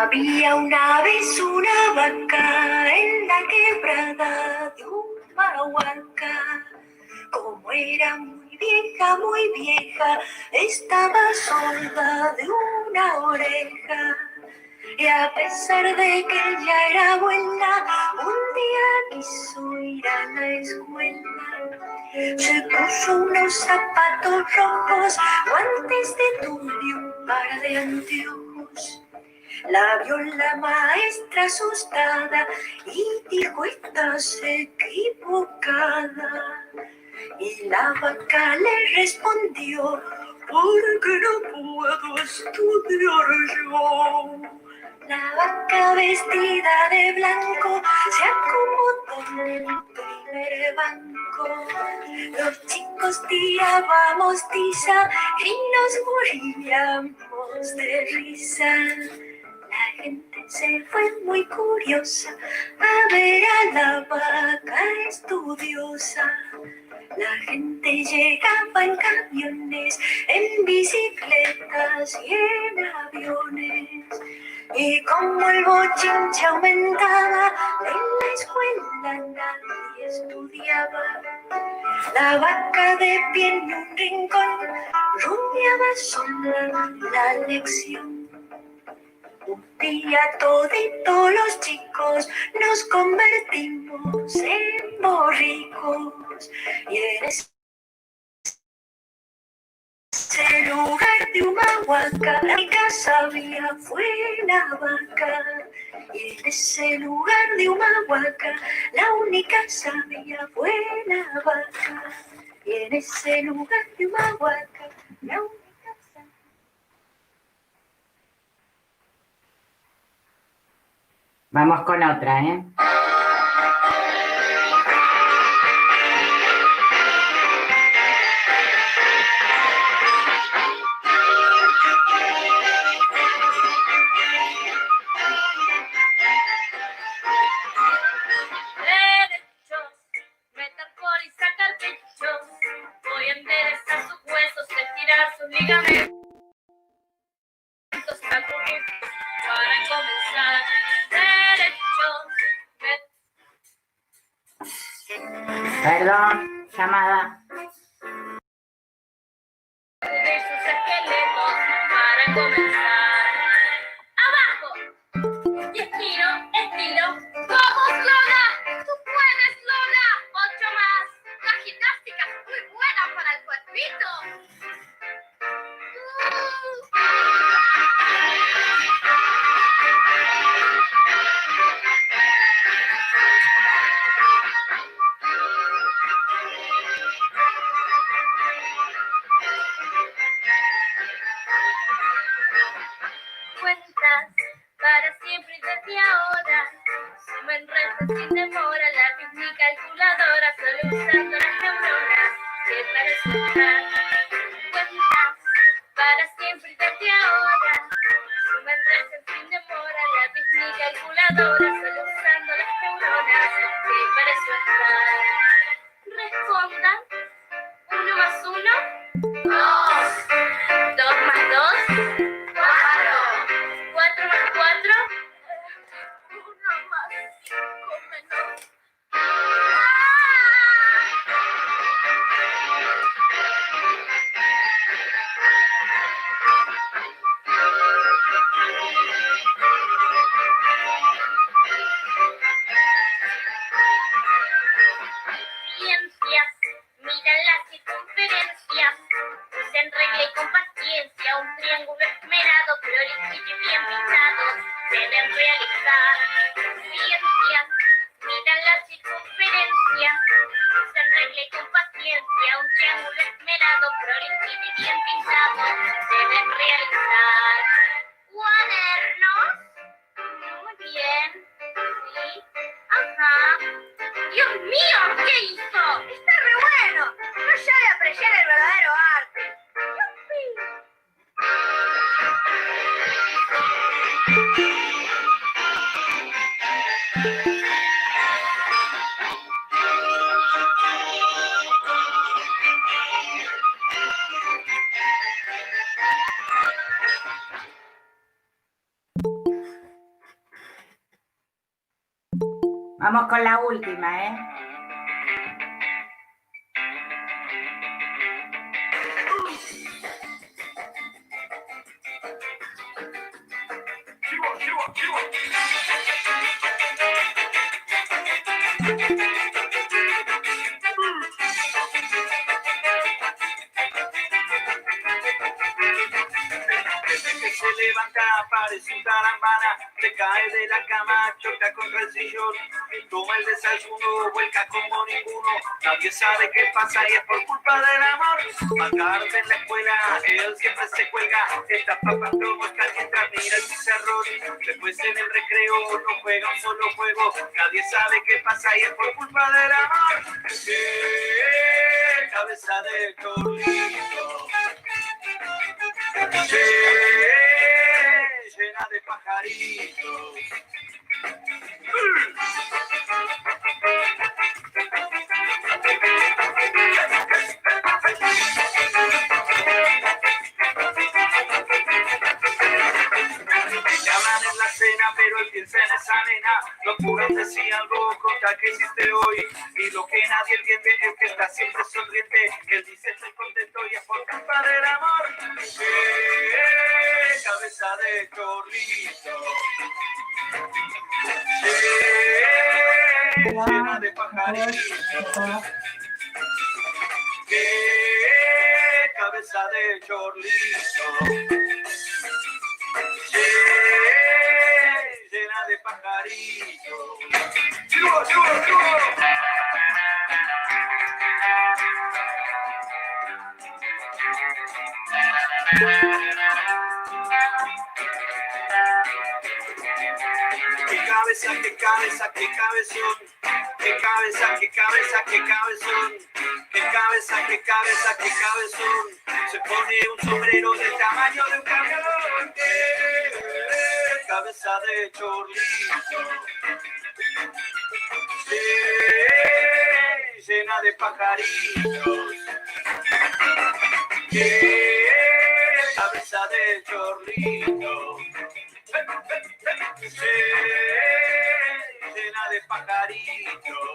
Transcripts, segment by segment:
Había una vez una vaca en la quebrada de Humahuaca. Como era muy vieja, estaba sorda de una oreja. Y a pesar de que ella era buena, un día quiso ir a la escuela. Se puso unos zapatos rojos, guantes de tul y un par de anteojos. La vio la maestra asustada y dijo: estás equivocada. Y la vaca le respondió: porque no puedo estudiar yo. La vaca vestida de blanco se acomodó en el primer banco. Los chicos tirábamos tiza y nos moríamos de risa. La gente se fue muy curiosa a ver a la vaca estudiosa. La gente llegaba en camiones, en bicicletas y en aviones. Y como el bochinche aumentaba, en la escuela nadie estudiaba. La vaca de pie en un rincón rumiaba sola la lección. Un día toditos los chicos nos convertimos en borricos. Y en ese lugar de Humahuaca, la única sabia fue la vaca. Y en ese lugar de Humahuaca, la única sabia fue la vaca. Y en ese lugar de Humahuaca, la única. Vamos con otra, ¿eh? Voy a enderezar sus huesos, estirar sus ligamentos, para comenzar. Perdón, llamada. De sus esqueletos, para comenzar. Abajo. Y estiro. ¡Vamos, Lola! ¡Tú puedes, Lola! 8 más. La gimnástica es muy buena para el cuerpito. Cuentas para siempre y desde ahora. Sumen, restan sin demora. Lápiz ni calculadora, solo usando las neuronas que para escuchar. Cuentas para siempre y desde ahora. Sumen, restan sin demora. Lápiz ni calculadora, solo usando las neuronas que para escuchar. Respondan. 1 más 1, 2. 2 más 2. 4 más 4. 1 más 5 menos. Ciencias, miran las circunferencias. Usen regla y con paciencia. Un triángulo esmerado, prolijo y bien pintado, deben realizar. Ciencias, miran las circunferencias. Usen regla y con paciencia. Un triángulo esmerado, prolijo y bien pintado, deben realizar. ¿Cuadernos? Muy bien. Sí. Ajá. ¡Dios mío! ¿Qué hizo? Está re bueno. No sabe apreciar el verdadero arte. Vamos con la última, ¿eh? Se levanta, parece un tarambana, se cae de la cama, choca contra el sillón, toma el desayuno, vuelca como ninguno, nadie sabe qué pasa y es por culpa del amor. Más tarde en la escuela, él siempre se cuelga, esta papa como está mientras mira el pizarrón, después en el recreo no juega un solo juego, nadie sabe qué pasa y es por culpa del amor. Cabeza de chorlito. Llena de pajaritos. Llaman en la cena, pero él piensa en esa nena. No pueden decir algo contra que hiciste hoy. Y lo que nadie entiende es que está siempre sonriente. Él dice estoy contento y es por culpa del amor. Cabeza de chorlito. Llena de pajaritos. Cabeza de chorlito. Llena de pajaritos. ¡Chivo, chivo, chivo! Qué cabeza, qué cabeza, qué cabezón. Qué cabeza, qué cabeza, qué cabezón. Qué cabeza, qué cabeza, qué cabezón. Se pone un sombrero del tamaño de un camión. Cabeza de chorlito. Llena de pajaritos. Cabeza de chorlito. Llena de pajaritos.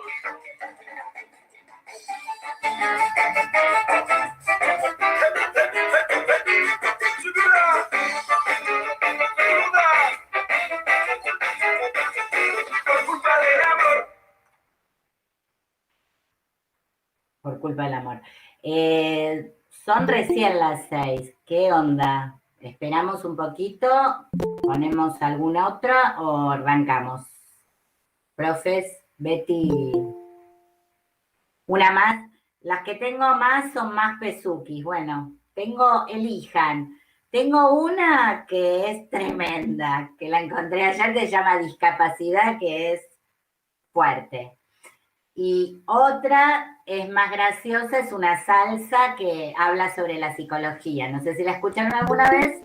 Por culpa del amor. Por culpa del amor. Son recién las 6. ¿Qué onda? ¿Esperamos un poquito? ¿Ponemos alguna otra o arrancamos? Profes, Betty. Una más. Las que tengo más son más pesukis. Bueno, elijan. Tengo una que es tremenda, que la encontré ayer, que se llama discapacidad, que es fuerte. Y otra es más graciosa, es una salsa que habla sobre la psicología. No sé si la escucharon alguna vez.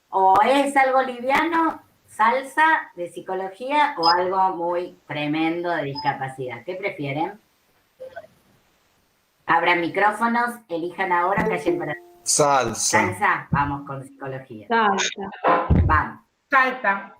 O es algo liviano, salsa de psicología, o algo muy tremendo de discapacidad. ¿Qué prefieren? Abran micrófonos, elijan ahora, callen para... Salsa. Salsa, vamos con psicología. Salsa. Vamos. Salsa.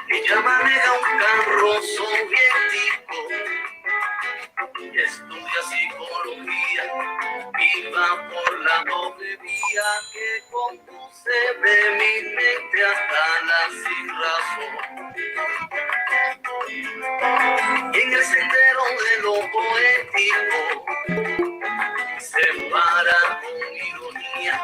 Ella maneja un carro soviético y estudia psicología y va por la doble vía que conduce brevemente hasta la sin razón. Y en el sendero de lo poético se para con ironía,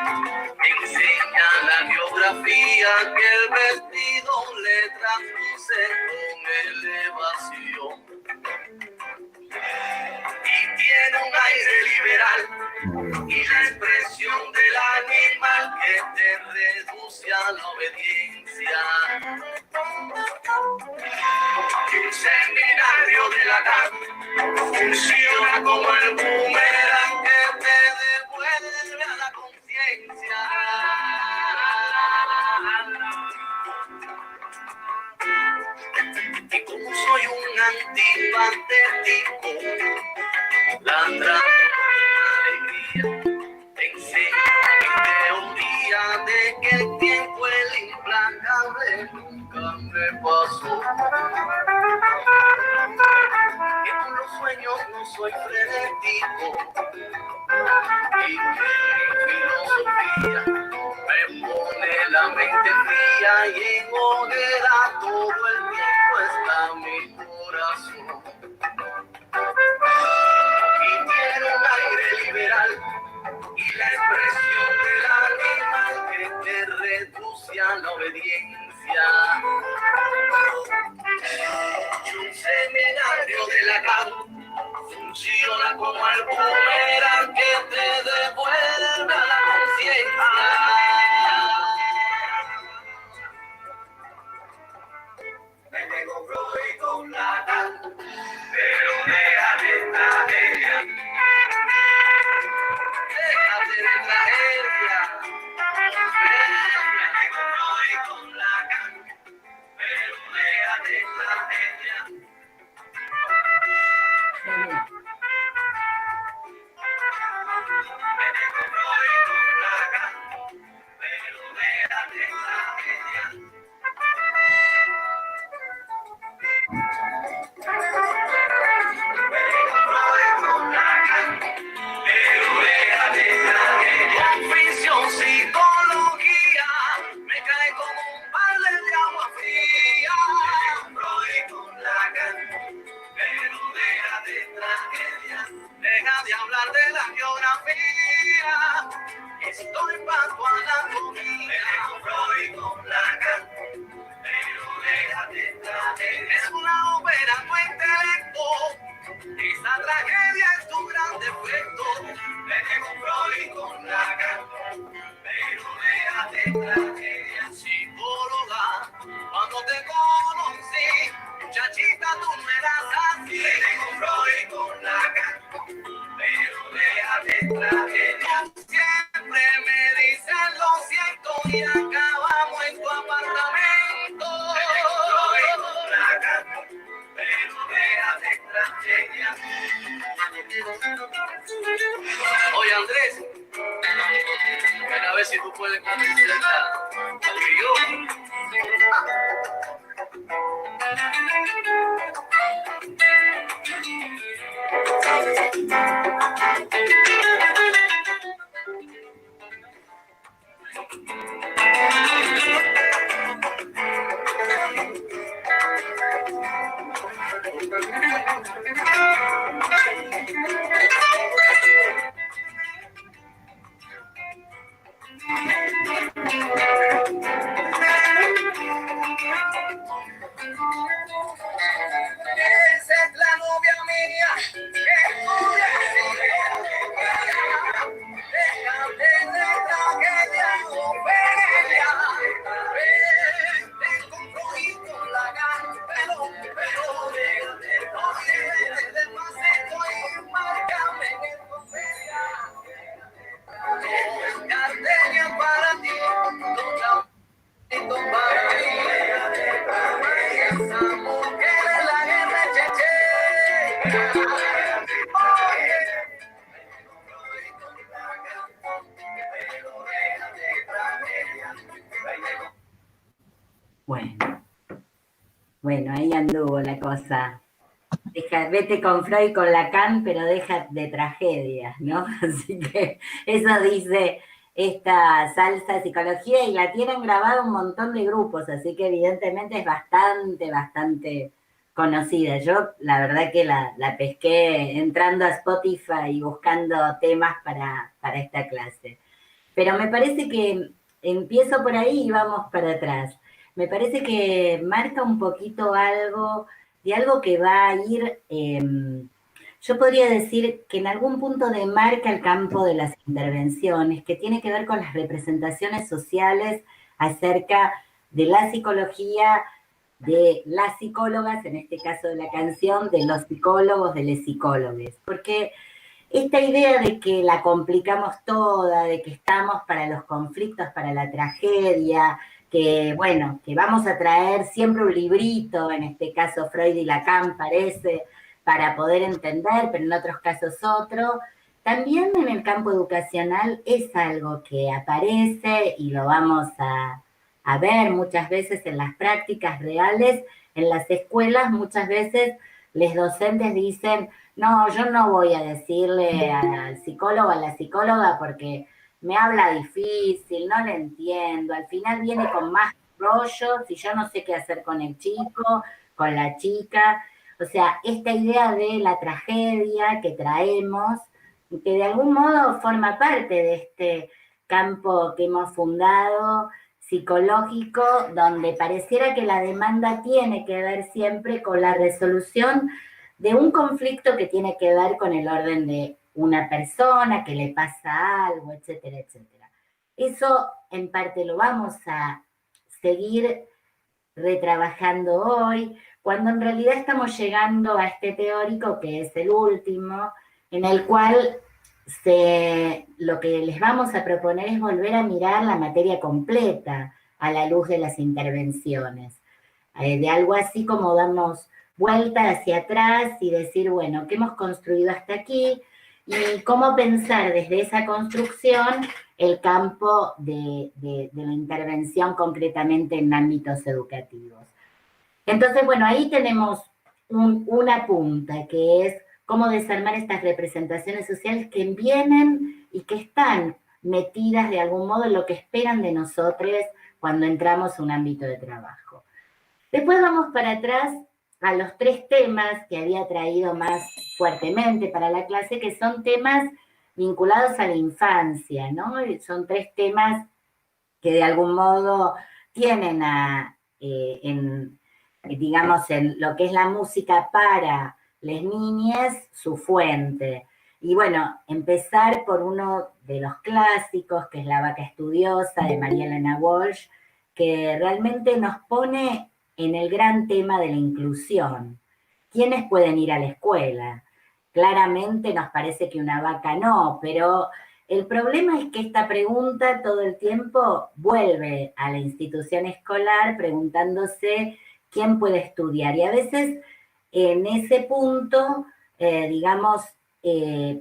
enseña la biografía que el vestido le traduce con elevación. Y tiene un aire liberal y la expresión del animal que te reduce a la obediencia. Y un seminario de la edad que Funciona como el boomerang que te devuelve a la conciencia. Y como soy un antipatético, la alegría te enseño mi teoría de que el tiempo es implacable, nunca me pasó. Que con los sueños no soy frenético y que mi filosofía me pone la mente fría y en hoguera todo el tiempo está mi corazón. Y tiene un aire liberal y la expresión del animal que te reduce a la obediencia. Un seminario de Lacan funciona como el boomerang que te devuelve a la conciencia. Me tengo Freud con Lacan, pero déjate tragedia. Déjate de tragedia. Me tengo Freud con Lacan, pero déjate tragedia. Me tengo Freud con Lacan, pero déjate tragedia. Oficio psicología, me cae como un balde de agua fría. Freud con Lacan, pero deja de tragedia. Deja de hablar de la geografía. Estoy para tu anatomía. Freud con Lacan, pero deja de tragedia. Es una ópera tu intelecto. Esa tragedia es tu gran defecto. Me dejo Freud con Lacan, pero déjate tragedia. Psicóloga, cuando te conocí, muchachita, tú no eras así. Me dejo Freud con Lacan, pero déjate tragedia. Siempre me dicen lo siento y acabamos en tu apartamento. Me dejo Freud con Lacan, pero déjate tragedia. Oye, Andrés, ven a ver si tú puedes convencerla al guión. Esa es la novia mía, que novia déjate de tragedia, Ofelia. Te compro y con la gana, pero déjate de paseo y márcame en tu feria. Gardenia para ti, para mí. Esa mujer es la guerra cheche. Bueno, ahí anduvo la cosa. Vete con Freud, con Lacan, pero deja de tragedias, ¿no? Así que eso dice esta salsa psicología y la tienen grabada un montón de grupos, así que evidentemente es bastante conocida. Yo la verdad que la pesqué entrando a Spotify y buscando temas para esta clase. Pero me parece que empiezo por ahí y vamos para atrás. Me parece que marca un poquito algo de algo que va a ir, yo podría decir que en algún punto demarca el campo de las intervenciones, que tiene que ver con las representaciones sociales acerca de la psicología de las psicólogas, en este caso de la canción, de los psicólogos, de les psicólogues, porque esta idea de que la complicamos toda, de que estamos para los conflictos, para la tragedia, que bueno, que vamos a traer siempre un librito, en este caso Freud y Lacan parece, para poder entender, pero en otros casos otro, también en el campo educacional es algo que aparece y lo vamos a ver muchas veces en las prácticas reales, en las escuelas muchas veces los docentes dicen, no, yo no voy a decirle al psicólogo, a la psicóloga, porque me habla difícil, no le entiendo, al final viene con más rollos y yo no sé qué hacer con el chico, con la chica. O sea, esta idea de la tragedia que traemos, que de algún modo forma parte de este campo que hemos fundado, psicológico, donde pareciera que la demanda tiene que ver siempre con la resolución de un conflicto que tiene que ver con el orden de una persona, que le pasa algo, etcétera, etcétera. Eso en parte lo vamos a seguir retrabajando hoy, cuando en realidad estamos llegando a este teórico que es el último, en el cual lo que les vamos a proponer es volver a mirar la materia completa a la luz de las intervenciones. De algo así como darnos vuelta hacia atrás y decir, bueno, ¿qué hemos construido hasta aquí? Y cómo pensar desde esa construcción el campo de la intervención concretamente en ámbitos educativos. Entonces, bueno, ahí tenemos una punta, que es cómo desarmar estas representaciones sociales que vienen y que están metidas de algún modo en lo que esperan de nosotros cuando entramos a un ámbito de trabajo. Después vamos para atrás a los 3 temas que había traído más fuertemente para la clase, que son temas vinculados a la infancia, ¿no? Son 3 temas que de algún modo tienen digamos, en lo que es la música para las niñas, su fuente. Y bueno, empezar por uno de los clásicos, que es La vaca estudiosa, de María Elena Walsh, que realmente nos pone en el gran tema de la inclusión. ¿Quiénes pueden ir a la escuela? Claramente nos parece que una vaca no, pero el problema es que esta pregunta todo el tiempo vuelve a la institución escolar preguntándose quién puede estudiar. Y a veces en ese punto, digamos,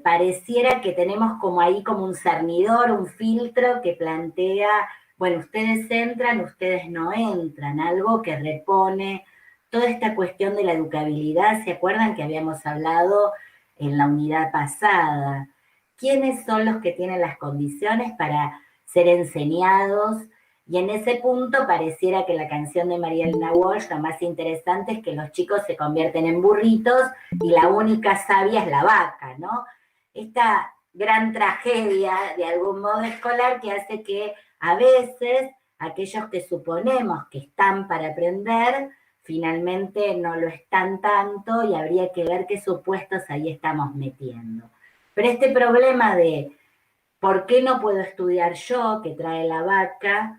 pareciera que tenemos como ahí como un cernidor, un filtro que plantea, bueno, ustedes entran, ustedes no entran, algo que repone toda esta cuestión de la educabilidad. ¿Se acuerdan que habíamos hablado en la unidad pasada? ¿Quiénes son los que tienen las condiciones para ser enseñados? Y en ese punto pareciera que la canción de María Elena Walsh, lo más interesante es que los chicos se convierten en burritos y la única sabia es la vaca, ¿no? Esta gran tragedia, de algún modo escolar, que hace que a veces aquellos que suponemos que están para aprender, finalmente no lo están tanto y habría que ver qué supuestos ahí estamos metiendo. Pero este problema de ¿por qué no puedo estudiar yo, que trae la vaca?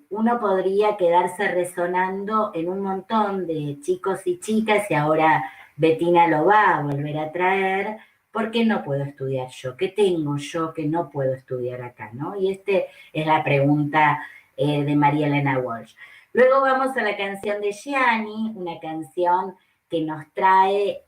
Uno podría quedarse resonando en un montón de chicos y chicas, y ahora Betina lo va a volver a traer. ¿Por qué no puedo estudiar yo? ¿Qué tengo yo que no puedo estudiar acá, no? Y esta es la pregunta de María Elena Walsh. Luego vamos a la canción de Gianni, una canción que nos trae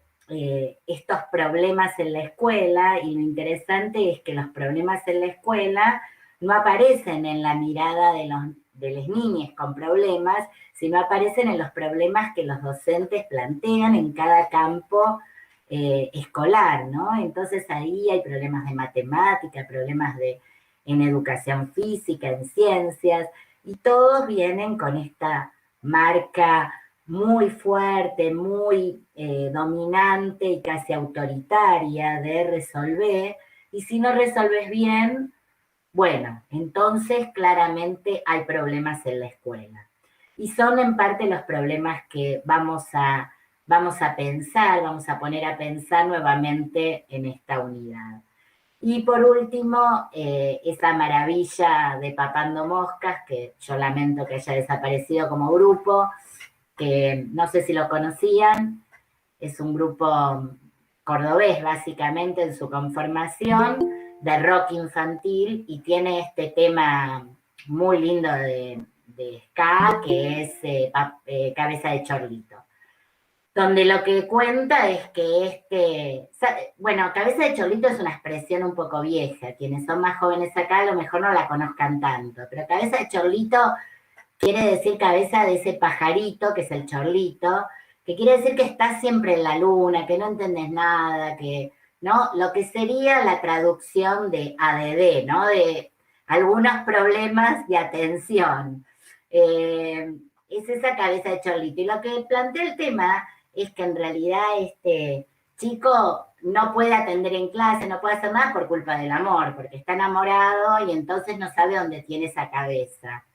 estos problemas en la escuela, y lo interesante es que los problemas en la escuela no aparecen en la mirada de las niñas con problemas, sino aparecen en los problemas que los docentes plantean en cada campo escolar, ¿no? Entonces ahí hay problemas de matemática, problemas en educación física, en ciencias, y todos vienen con esta marca muy fuerte, muy dominante y casi autoritaria de resolver, y si no resolves bien, bueno, entonces claramente hay problemas en la escuela. Y son en parte los problemas que vamos a pensar, vamos a poner a pensar nuevamente en esta unidad. Y por último, esa maravilla de Papando Moscas, que yo lamento que haya desaparecido como grupo, que no sé si lo conocían, es un grupo cordobés básicamente en su conformación, de rock infantil, y tiene este tema muy lindo de ska, que es Cabeza de Chorlito, donde lo que cuenta es que bueno, Cabeza de Chorlito es una expresión un poco vieja, quienes son más jóvenes acá a lo mejor no la conozcan tanto, pero Cabeza de Chorlito quiere decir cabeza de ese pajarito, que es el chorlito, que quiere decir que estás siempre en la luna, que no entendés nada, que, ¿no? Lo que sería la traducción de ADD, ¿no? De algunos problemas de atención. Es esa cabeza de chorlito. Y lo que plantea el tema es que en realidad este chico no puede atender en clase, no puede hacer nada por culpa del amor, porque está enamorado y entonces no sabe dónde tiene esa cabeza.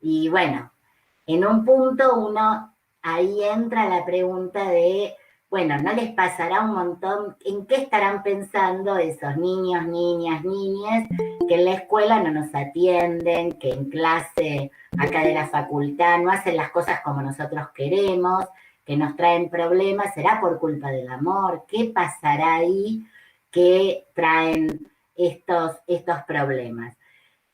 Y bueno, en un punto ahí entra la pregunta de, bueno, ¿no les pasará un montón? ¿En qué estarán pensando esos niños, niñas, niñas que en la escuela no nos atienden, que en clase acá de la facultad no hacen las cosas como nosotros queremos, que nos traen problemas? ¿Será por culpa del amor? ¿Qué pasará ahí que traen estos problemas?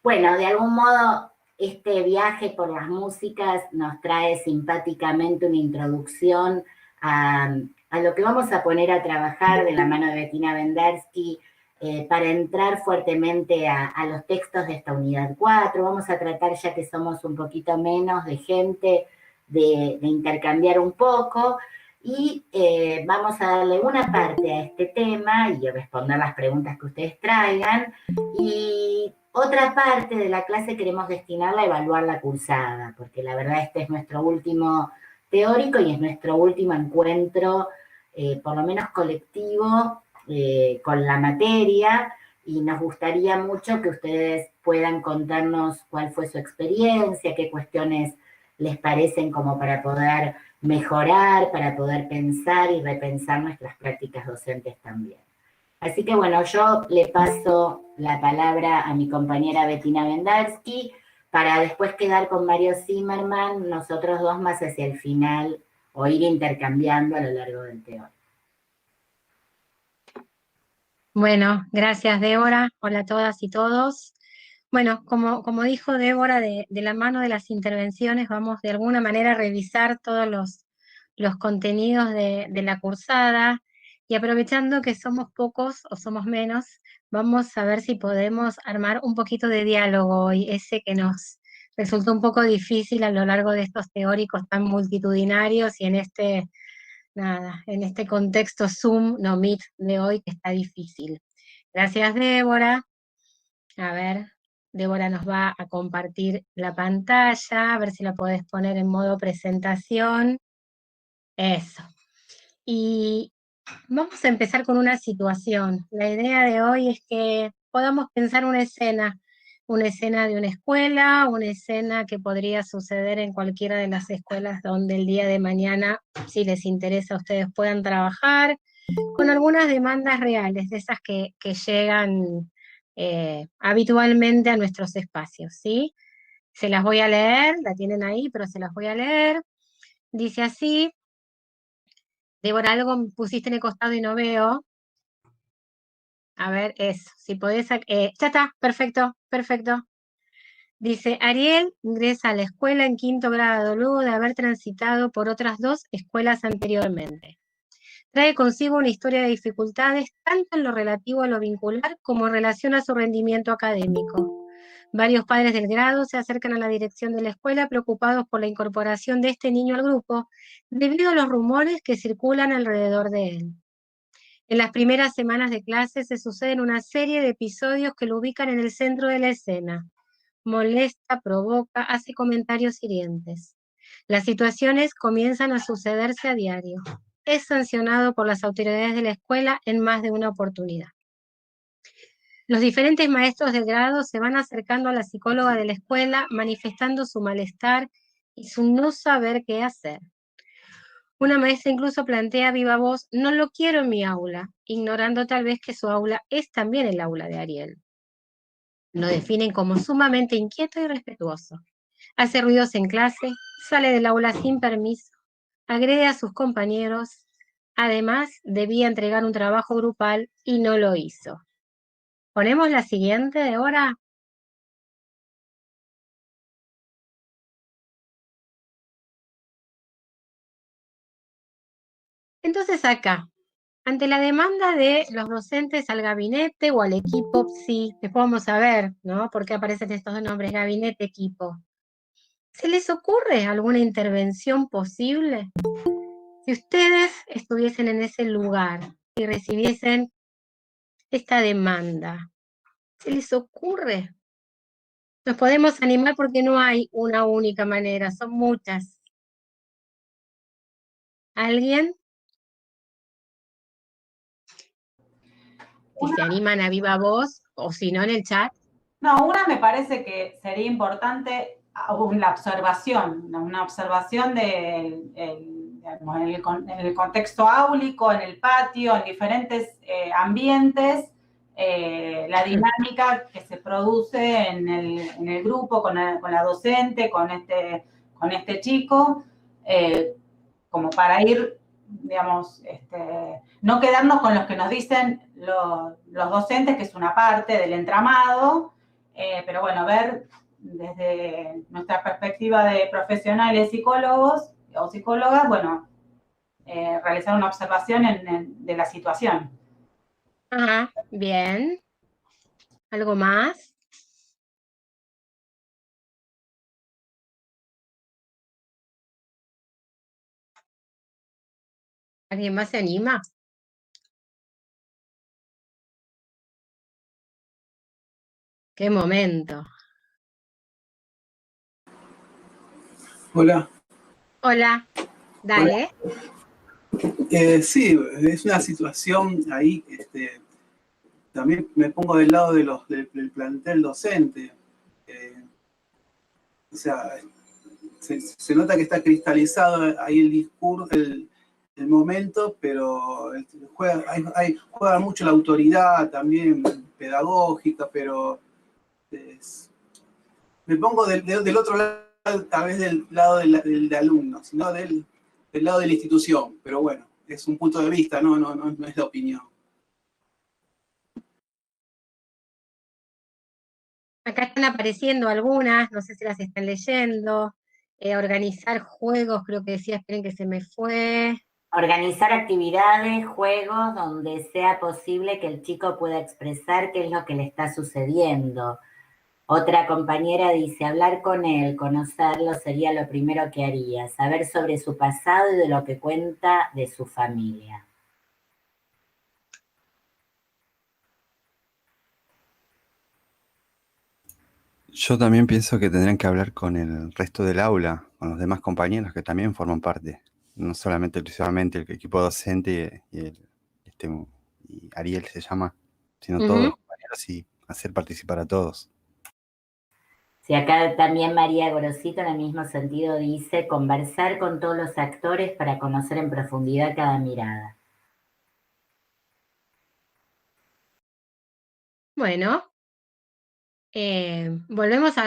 Bueno, de algún modo, este viaje por las músicas nos trae simpáticamente una introducción a lo que vamos a poner a trabajar de la mano de Bettina Bendersky para entrar fuertemente a los textos de esta unidad 4. Vamos a tratar, ya que somos un poquito menos de gente, de intercambiar un poco y vamos a darle una parte a este tema y responder las preguntas que ustedes traigan, y otra parte de la clase queremos destinarla a evaluar la cursada, porque la verdad este es nuestro último teórico y es nuestro último encuentro, por lo menos colectivo, con la materia, y nos gustaría mucho que ustedes puedan contarnos cuál fue su experiencia, qué cuestiones les parecen como para poder mejorar, para poder pensar y repensar nuestras prácticas docentes también. Así que bueno, yo le paso la palabra a mi compañera Bettina Bendersky para después quedar con Mario Zimmerman, nosotros dos más hacia el final, o ir intercambiando a lo largo del teórico. Bueno, gracias Débora. Hola a todas y todos. Bueno, como dijo Débora, de la mano de las intervenciones vamos de alguna manera a revisar todos los contenidos de la cursada, y aprovechando que somos pocos o somos menos, vamos a ver si podemos armar un poquito de diálogo hoy, ese que nos resultó un poco difícil a lo largo de estos teóricos tan multitudinarios y en este contexto Zoom, no Meet de hoy, que está difícil. Gracias, Débora. A ver, Débora nos va a compartir la pantalla, a ver si la podés poner en modo presentación. Eso. Y vamos a empezar con una situación. La idea de hoy es que podamos pensar una escena de una escuela, una escena que podría suceder en cualquiera de las escuelas donde el día de mañana, si les interesa, ustedes puedan trabajar, con algunas demandas reales, de esas que llegan habitualmente a nuestros espacios, ¿sí? Se las voy a leer, la tienen ahí, pero se las voy a leer. Dice así. Débora, algo me pusiste en el costado y no veo. A ver, eso, si podés... ya está, perfecto, perfecto. Dice, Ariel ingresa a la escuela en 5º grado, luego de haber transitado por otras 2 escuelas anteriormente. Trae consigo una historia de dificultades, tanto en lo relativo a lo vincular como en relación a su rendimiento académico. Varios padres del grado se acercan a la dirección de la escuela preocupados por la incorporación de este niño al grupo, debido a los rumores que circulan alrededor de él. En las primeras semanas de clase se suceden una serie de episodios que lo ubican en el centro de la escena. Molesta, provoca, hace comentarios hirientes. Las situaciones comienzan a sucederse a diario. Es sancionado por las autoridades de la escuela en más de una oportunidad. Los diferentes maestros del grado se van acercando a la psicóloga de la escuela, manifestando su malestar y su no saber qué hacer. Una maestra incluso plantea a viva voz, no lo quiero en mi aula, ignorando tal vez que su aula es también el aula de Ariel. Lo definen como sumamente inquieto y respetuoso. Hace ruidos en clase, sale del aula sin permiso, agrede a sus compañeros. Además, debía entregar un trabajo grupal y no lo hizo. ¿Ponemos la siguiente, Débora? Entonces acá, ante la demanda de los docentes al gabinete o al equipo, sí, después vamos a ver, ¿no? ¿Por qué aparecen estos dos nombres, gabinete, equipo? ¿Se les ocurre alguna intervención posible? Si ustedes estuviesen en ese lugar y recibiesen esta demanda, ¿se les ocurre? Nos podemos animar porque no hay una única manera, son muchas. ¿Alguien? Si se animan a viva voz o si no en el chat. No, una me parece que sería importante la observación, una observación en el contexto áulico, en el patio, en diferentes ambientes, la dinámica que se produce en el grupo, con la docente, con este chico, como para ir, digamos, no quedarnos con los que nos dicen los docentes, que es una parte del entramado, pero bueno, ver desde nuestra perspectiva de profesionales psicólogos o psicólogas, bueno, realizar una observación de la situación. Ajá, bien. ¿Algo más? ¿Alguien más se anima? ¡Qué momento! Hola. Hola, dale. Sí, es una situación ahí, también me pongo del lado del plantel docente. O sea, se nota que está cristalizado ahí el discurso, el momento, pero juega mucho la autoridad también pedagógica, pero me pongo del otro lado, tal vez del lado del alumno, sino del lado de la institución, pero bueno, es un punto de vista, no es de opinión. Acá están apareciendo algunas, no sé si las están leyendo. Organizar juegos, creo que decía, esperen que se me fue. Organizar actividades, juegos, donde sea posible que el chico pueda expresar qué es lo que le está sucediendo. Otra compañera dice, hablar con él, conocerlo sería lo primero que haría, saber sobre su pasado y de lo que cuenta de su familia. Yo también pienso que tendrían que hablar con el resto del aula, con los demás compañeros que también forman parte, no solamente exclusivamente el equipo docente y Ariel se llama, sino todos los compañeros y hacer participar a todos. Sí, acá también María Gorosito en el mismo sentido dice, conversar con todos los actores para conocer en profundidad cada mirada. Bueno, volvemos no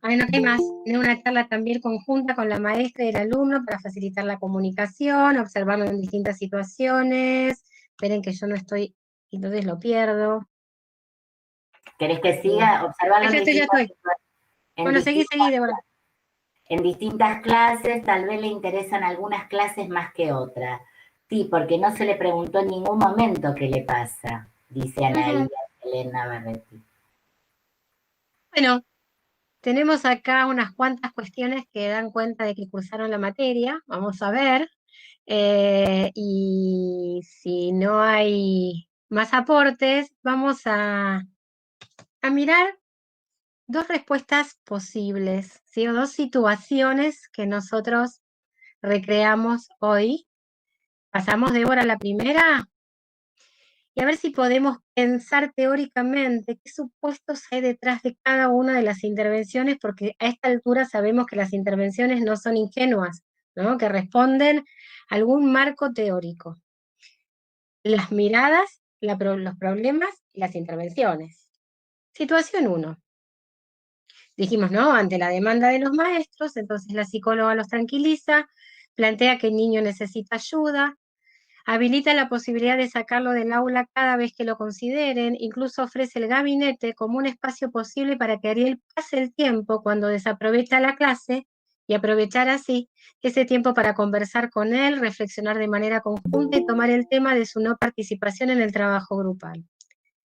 hay más, de una charla también conjunta con la maestra y el alumno para facilitar la comunicación, observarlo en distintas situaciones. Esperen que yo no estoy, entonces lo pierdo. ¿Querés que siga? Observarlo Ya estoy. Bueno, seguí, Débora. En distintas clases, tal vez le interesan algunas clases más que otras. Sí, porque no se le preguntó en ningún momento qué le pasa, dice Anaí Elena Barretti. Bueno, tenemos acá unas cuantas cuestiones que dan cuenta de que cursaron la materia, vamos a ver, y si no hay más aportes, vamos a mirar dos respuestas posibles, ¿sí? O dos situaciones que nosotros recreamos hoy. Pasamos, Débora, a la primera, y a ver si podemos pensar teóricamente qué supuestos hay detrás de cada una de las intervenciones, porque a esta altura sabemos que las intervenciones no son ingenuas, ¿no? Que responden a algún marco teórico. Las miradas, los problemas y las intervenciones. Situación 1. Dijimos, ¿no? Ante la demanda de los maestros, entonces la psicóloga los tranquiliza, plantea que el niño necesita ayuda, habilita la posibilidad de sacarlo del aula cada vez que lo consideren, incluso ofrece el gabinete como un espacio posible para que Ariel pase el tiempo cuando desaprovecha la clase y aprovechar así ese tiempo para conversar con él, reflexionar de manera conjunta y tomar el tema de su no participación en el trabajo grupal.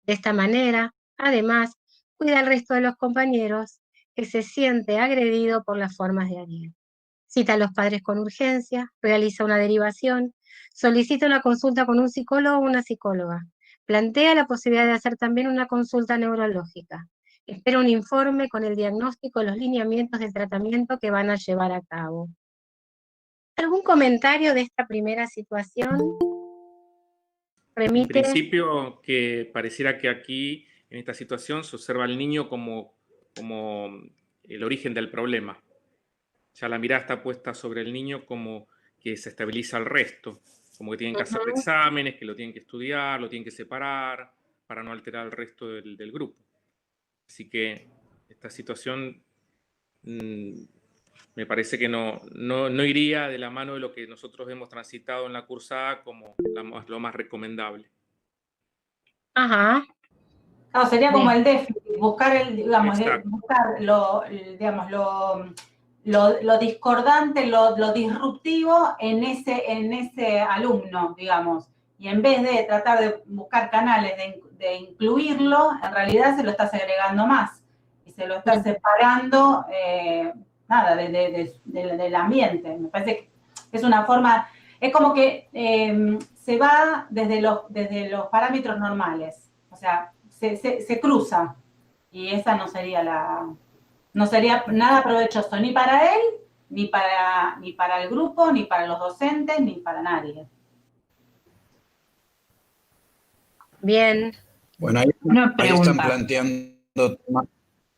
De esta manera, además, cuida al resto de los compañeros que se siente agredido por las formas de Ariel. Cita a los padres con urgencia, realiza una derivación, solicita una consulta con un psicólogo o una psicóloga, plantea la posibilidad de hacer también una consulta neurológica, espera un informe con el diagnóstico y los lineamientos del tratamiento que van a llevar a cabo. ¿Algún comentario de esta primera situación? En principio, que pareciera que aquí, en esta situación, se observa al niño como el origen del problema. Ya la mirada está puesta sobre el niño como que se estabiliza el resto, como que tienen que hacer exámenes, que lo tienen que estudiar, lo tienen que separar para no alterar al resto del grupo. Así que esta situación me parece que no iría de la mano de lo que nosotros hemos transitado en la cursada como lo más recomendable. Ajá. No, sería como el déficit, buscar el, digamos, Exacto. buscar lo discordante, lo disruptivo en ese alumno, digamos. Y en vez de tratar de buscar canales de incluirlo, en realidad se lo está segregando más. Y se lo está separando, del ambiente. Me parece que es una forma, es como que se va desde los parámetros normales. O sea, se cruza. Y esa no sería nada provechoso ni para él, ni para el grupo, ni para los docentes, ni para nadie. Bien. Bueno, ahí están planteando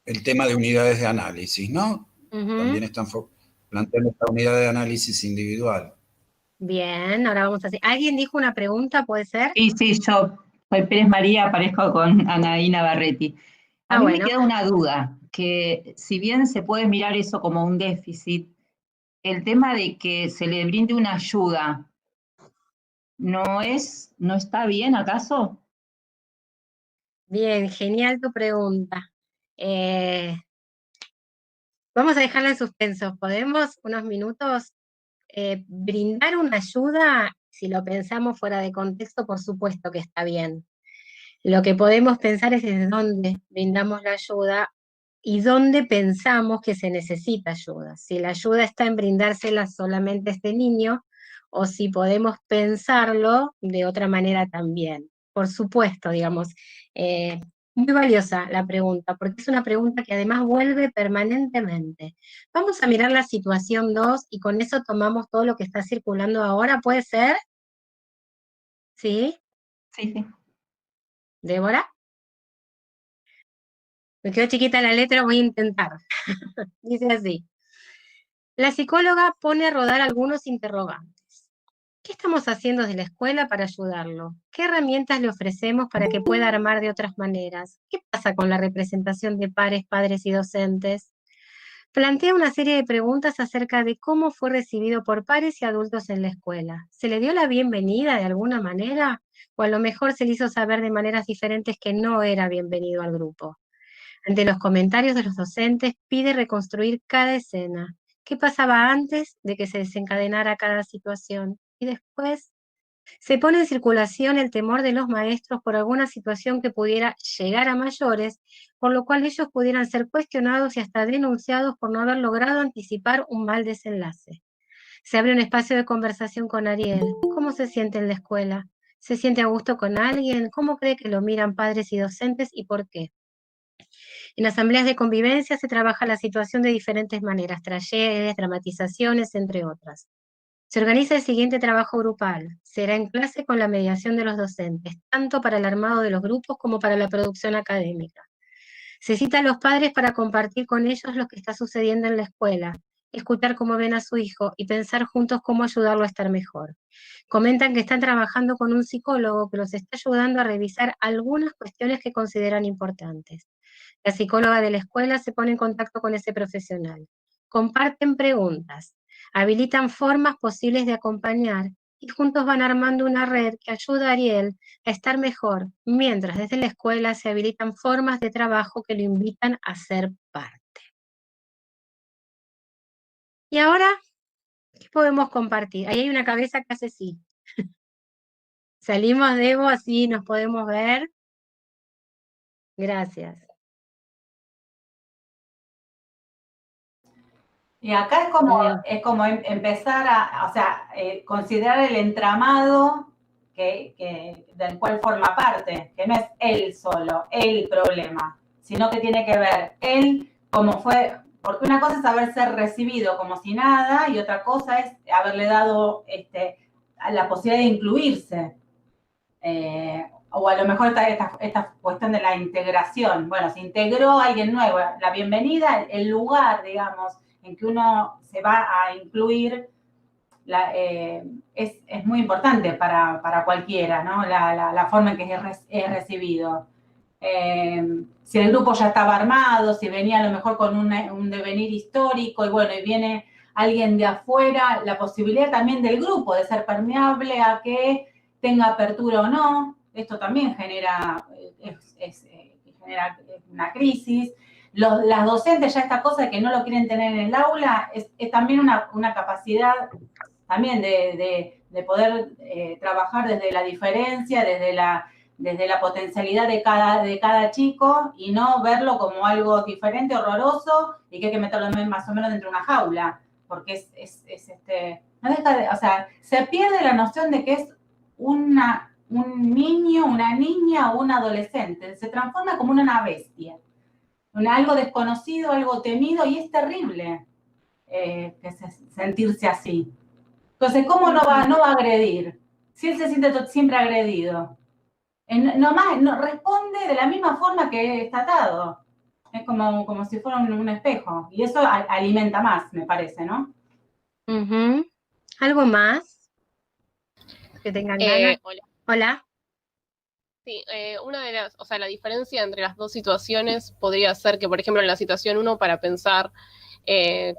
el tema de unidades de análisis, ¿no? También están planteando esta unidad de análisis individual. Bien, ahora vamos a hacer. ¿Alguien dijo una pregunta, puede ser? Sí, yo. Soy Pérez María, aparezco con Anaína Barretti. A mí me queda una duda, que si bien se puede mirar eso como un déficit, el tema de que se le brinde una ayuda, ¿no está bien acaso? Bien, genial tu pregunta. Vamos a dejarla en suspenso. ¿Podemos, unos minutos, brindar una ayuda? Si lo pensamos fuera de contexto, por supuesto que está bien. Lo que podemos pensar es desde dónde brindamos la ayuda y dónde pensamos que se necesita ayuda. Si la ayuda está en brindársela solamente a este niño, o si podemos pensarlo de otra manera también. Por supuesto, digamos, muy valiosa la pregunta, porque es una pregunta que además vuelve permanentemente. Vamos a mirar la situación 2 y con eso tomamos todo lo que está circulando ahora, ¿puede ser? ¿Sí? Sí. ¿Débora? Me quedó chiquita la letra, voy a intentar. Dice así. La psicóloga pone a rodar algunos interrogantes. ¿Qué estamos haciendo desde la escuela para ayudarlo? ¿Qué herramientas le ofrecemos para que pueda armar de otras maneras? ¿Qué pasa con la representación de pares, padres y docentes? Plantea una serie de preguntas acerca de cómo fue recibido por pares y adultos en la escuela. ¿Se le dio la bienvenida de alguna manera? ¿O a lo mejor se le hizo saber de maneras diferentes que no era bienvenido al grupo? Ante los comentarios de los docentes, pide reconstruir cada escena. ¿Qué pasaba antes de que se desencadenara cada situación? Y después se pone en circulación el temor de los maestros por alguna situación que pudiera llegar a mayores, por lo cual ellos pudieran ser cuestionados y hasta denunciados por no haber logrado anticipar un mal desenlace. Se abre un espacio de conversación con Ariel. ¿Cómo se siente en la escuela? ¿Se siente a gusto con alguien? ¿Cómo cree que lo miran padres y docentes y por qué? En asambleas de convivencia se trabaja la situación de diferentes maneras, talleres, dramatizaciones, entre otras. Se organiza el siguiente trabajo grupal. Será en clase con la mediación de los docentes, tanto para el armado de los grupos como para la producción académica. Se cita a los padres para compartir con ellos lo que está sucediendo en la escuela, escuchar cómo ven a su hijo y pensar juntos cómo ayudarlo a estar mejor. Comentan que están trabajando con un psicólogo que los está ayudando a revisar algunas cuestiones que consideran importantes. La psicóloga de la escuela se pone en contacto con ese profesional. Comparten preguntas. habilitan formas posibles de acompañar y juntos van armando una red que ayuda a Ariel a estar mejor, mientras desde la escuela se habilitan formas de trabajo que lo invitan a ser parte. Y ahora, ¿qué podemos compartir? Ahí hay una cabeza que hace sí. Salimos, Debo, así nos podemos ver. Gracias. Y acá es como empezar a, o sea, considerar el entramado del cual forma parte, que no es él solo, el problema, sino que tiene que ver él como fue, porque una cosa es haberse recibido como si nada y otra cosa es haberle dado la posibilidad de incluirse. O a lo mejor esta cuestión de la integración. Bueno, se integró alguien nuevo, la bienvenida, el lugar, digamos, en que uno se va a incluir, es muy importante para cualquiera, ¿no? La forma en que es recibido. Si el grupo ya estaba armado, si venía a lo mejor con un devenir histórico, y bueno, y viene alguien de afuera, la posibilidad también del grupo de ser permeable a que tenga apertura o no, esto también genera una crisis. Las docentes, ya esta cosa de que no lo quieren tener en el aula, es también una capacidad también de poder trabajar desde la diferencia, desde la potencialidad de cada chico y no verlo como algo diferente, horroroso y que hay que meterlo más o menos dentro de una jaula, porque no deja de, o sea, se pierde la noción de que es un niño, una niña o un adolescente, se transforma como una bestia, algo desconocido, algo temido, y es terrible sentirse así. Entonces, ¿cómo no va a agredir? Si él se siente siempre agredido. No responde de la misma forma que está atado. Es como si fuera un espejo. Y eso alimenta más, me parece, ¿no? ¿Algo más que tengan ganas? Hola. Hola. Sí, una de las, o sea, la diferencia entre las dos situaciones podría ser que, por ejemplo, en la situación 1, para pensar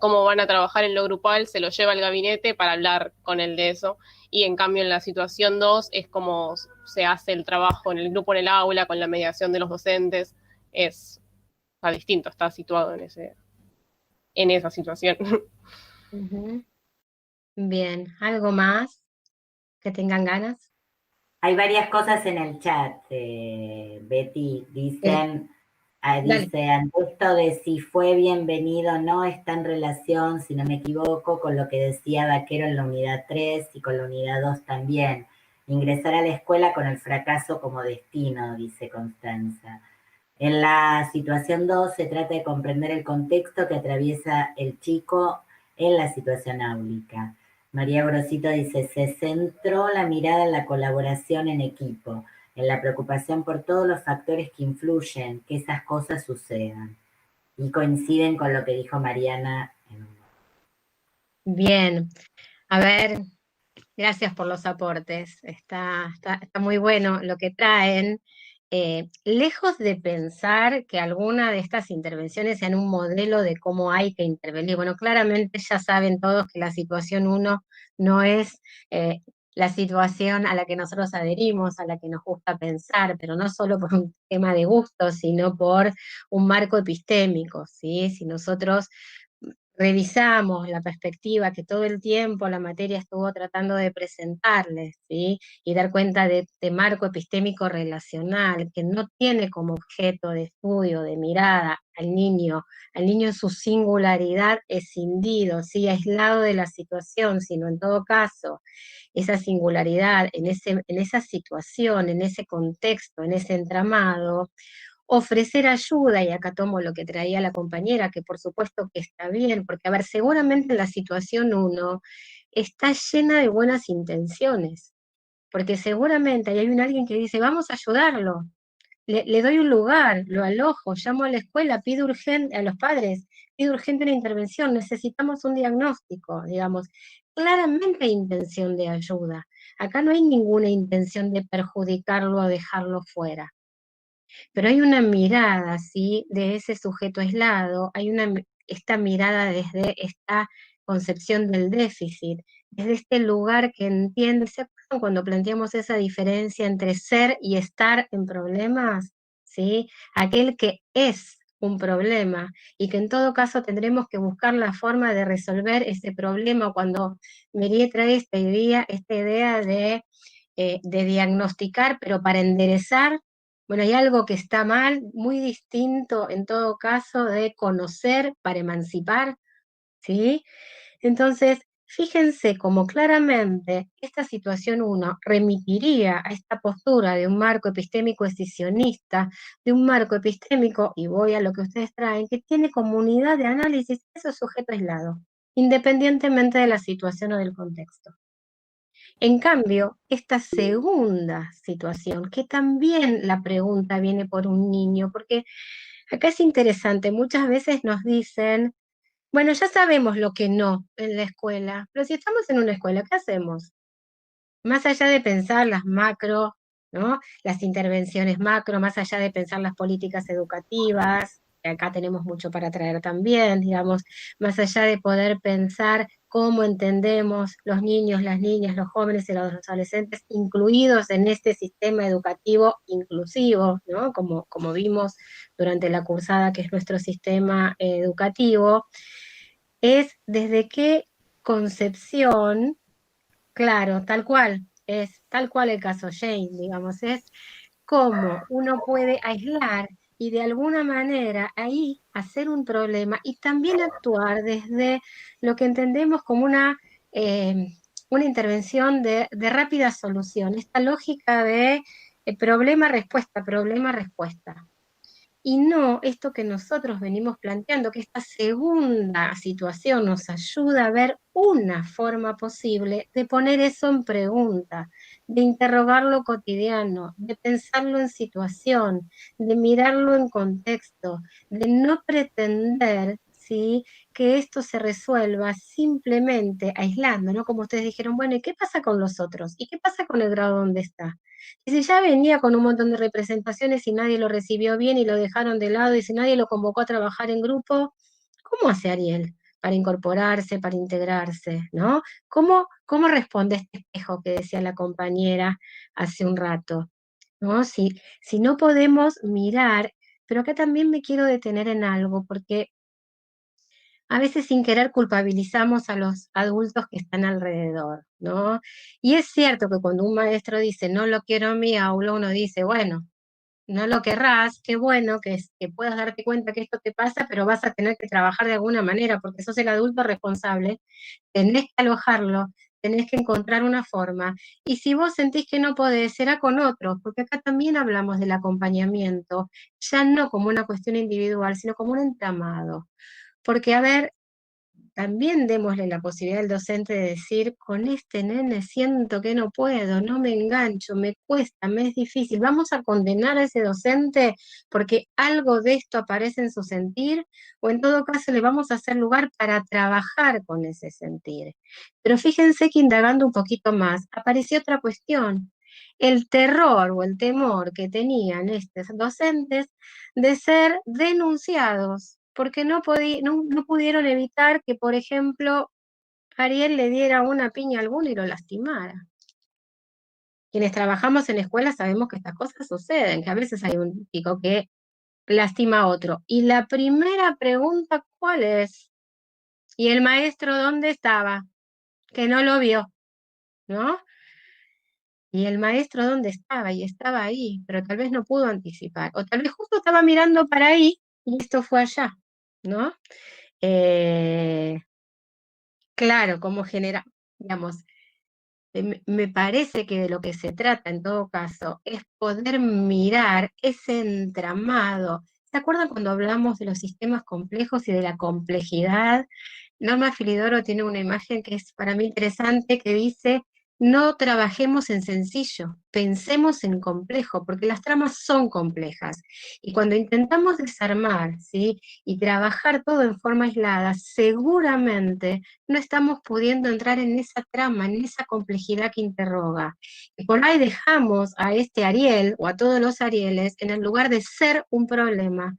cómo van a trabajar en lo grupal, se lo lleva al gabinete para hablar con él de eso, y en cambio en la situación 2 es como se hace el trabajo en el grupo, en el aula, con la mediación de los docentes, está distinto, está situado en esa situación. Bien, ¿algo más que tengan ganas? Hay varias cosas en el chat, Betty. Dicen, dice, ante esto de si fue bienvenido o no, está en relación, si no me equivoco, con lo que decía Vaquero en la unidad 3 y con la unidad 2 también. Ingresar a la escuela con el fracaso como destino, dice Constanza. En la situación 2 se trata de comprender el contexto que atraviesa el chico en la situación áulica. María Grosito dice, se centró la mirada en la colaboración en equipo, en la preocupación por todos los factores que influyen que esas cosas sucedan. Y coinciden con lo que dijo Mariana. Bien, a ver, gracias por los aportes. Está muy bueno lo que traen. Lejos de pensar que alguna de estas intervenciones sean un modelo de cómo hay que intervenir. Bueno, claramente ya saben todos que la situación 1 no es la situación a la que nosotros adherimos, a la que nos gusta pensar, pero no solo por un tema de gusto, sino por un marco epistémico, ¿sí? Si nosotros revisamos la perspectiva que todo el tiempo la materia estuvo tratando de presentarles, ¿sí? Y dar cuenta de este marco epistémico relacional, que no tiene como objeto de estudio, de mirada al niño en su singularidad escindido, ¿sí? Aislado de la situación, sino en todo caso, esa singularidad, en esa situación, en ese contexto, en ese entramado, ofrecer ayuda, y acá tomo lo que traía la compañera, que por supuesto que está bien, porque a ver, seguramente la situación 1 está llena de buenas intenciones, porque seguramente ahí hay alguien que dice, vamos a ayudarlo, le doy un lugar, lo alojo, llamo a la escuela, pido urgente, a los padres, pido urgente una intervención, necesitamos un diagnóstico, digamos. Claramente hay intención de ayuda. Acá no hay ninguna intención de perjudicarlo o dejarlo fuera. Pero hay una mirada, ¿sí?, de ese sujeto aislado, hay esta mirada desde esta concepción del déficit, desde este lugar que entiende, ¿se acuerdan cuando planteamos esa diferencia entre ser y estar en problemas? ¿Sí? Aquel que es un problema y que en todo caso tendremos que buscar la forma de resolver ese problema. Cuando Merie trae esta idea de diagnosticar, pero para enderezar, bueno, hay algo que está mal, muy distinto en todo caso de conocer para emancipar, ¿sí? Entonces, fíjense cómo claramente esta situación 1 remitiría a esta postura de un marco epistémico escisionista, de un marco epistémico, y voy a lo que ustedes traen, que tiene como unidad de análisis ese sujeto aislado, independientemente de la situación o del contexto. En cambio, esta segunda situación, que también la pregunta viene por un niño, porque acá es interesante, muchas veces nos dicen, bueno, ya sabemos lo que no en la escuela, pero si estamos en una escuela, ¿qué hacemos? Más allá de pensar las macro, ¿no? Las intervenciones macro, más allá de pensar las políticas educativas, que acá tenemos mucho para traer también, digamos, más allá de poder pensar cómo entendemos los niños, las niñas, los jóvenes y los adolescentes incluidos en este sistema educativo inclusivo, ¿no? Como vimos durante la cursada que es nuestro sistema educativo, es desde qué concepción. Claro, es tal cual el caso Jane, digamos, es cómo uno puede aislar y de alguna manera ahí hacer un problema y también actuar desde lo que entendemos como una intervención de rápida solución, esta lógica de problema-respuesta, problema-respuesta. Y no esto que nosotros venimos planteando, que esta segunda situación nos ayuda a ver una forma posible de poner eso en pregunta, de interrogar lo cotidiano, de pensarlo en situación, de mirarlo en contexto, de no pretender, ¿sí?, que esto se resuelva simplemente aislando, ¿no? Como ustedes dijeron, bueno, ¿y qué pasa con los otros? ¿Y qué pasa con el grado donde está? Y si ya venía con un montón de representaciones y nadie lo recibió bien y lo dejaron de lado y si nadie lo convocó a trabajar en grupo, ¿cómo hace Ariel para incorporarse, para integrarse, ¿no? ¿Cómo responde este espejo que decía la compañera hace un rato? ¿No? Si no podemos mirar, pero acá también me quiero detener en algo, porque a veces sin querer culpabilizamos a los adultos que están alrededor, ¿no? Y es cierto que cuando un maestro dice, no lo quiero en mi aula, uno dice, bueno, no lo querrás, qué bueno que puedas darte cuenta que esto te pasa, pero vas a tener que trabajar de alguna manera, porque sos el adulto responsable, tenés que alojarlo, tenés que encontrar una forma, y si vos sentís que no podés, será con otros, porque acá también hablamos del acompañamiento, ya no como una cuestión individual, sino como un entramado. Porque, a ver, también démosle la posibilidad al docente de decir, con este nene siento que no puedo, no me engancho, me cuesta, me es difícil. ¿Vamos a condenar a ese docente porque algo de esto aparece en su sentir? O en todo caso le vamos a hacer lugar para trabajar con ese sentir. Pero fíjense que indagando un poquito más, apareció otra cuestión. El terror o el temor que tenían estos docentes de ser denunciados, porque no pudieron evitar que, por ejemplo, Ariel le diera una piña a alguno y lo lastimara. Quienes trabajamos en escuelas sabemos que estas cosas suceden, que a veces hay un chico que lastima a otro. Y la primera pregunta, ¿cuál es? ¿Y el maestro dónde estaba? Que no lo vio, ¿no? ¿Y el maestro dónde estaba? Y estaba ahí, pero tal vez no pudo anticipar. O tal vez justo estaba mirando para ahí y esto fue allá, ¿no? Claro, cómo genera, digamos, me parece que de lo que se trata en todo caso es poder mirar ese entramado. ¿Se acuerdan cuando hablamos de los sistemas complejos y de la complejidad? Norma Filidoro tiene una imagen que es para mí interesante que dice, no trabajemos en sencillo, pensemos en complejo, porque las tramas son complejas. Y cuando intentamos desarmar, ¿sí?, y trabajar todo en forma aislada, seguramente no estamos pudiendo entrar en esa trama, en esa complejidad que interroga. Y por ahí dejamos a este Ariel, o a todos los Arieles, en el lugar de ser un problema.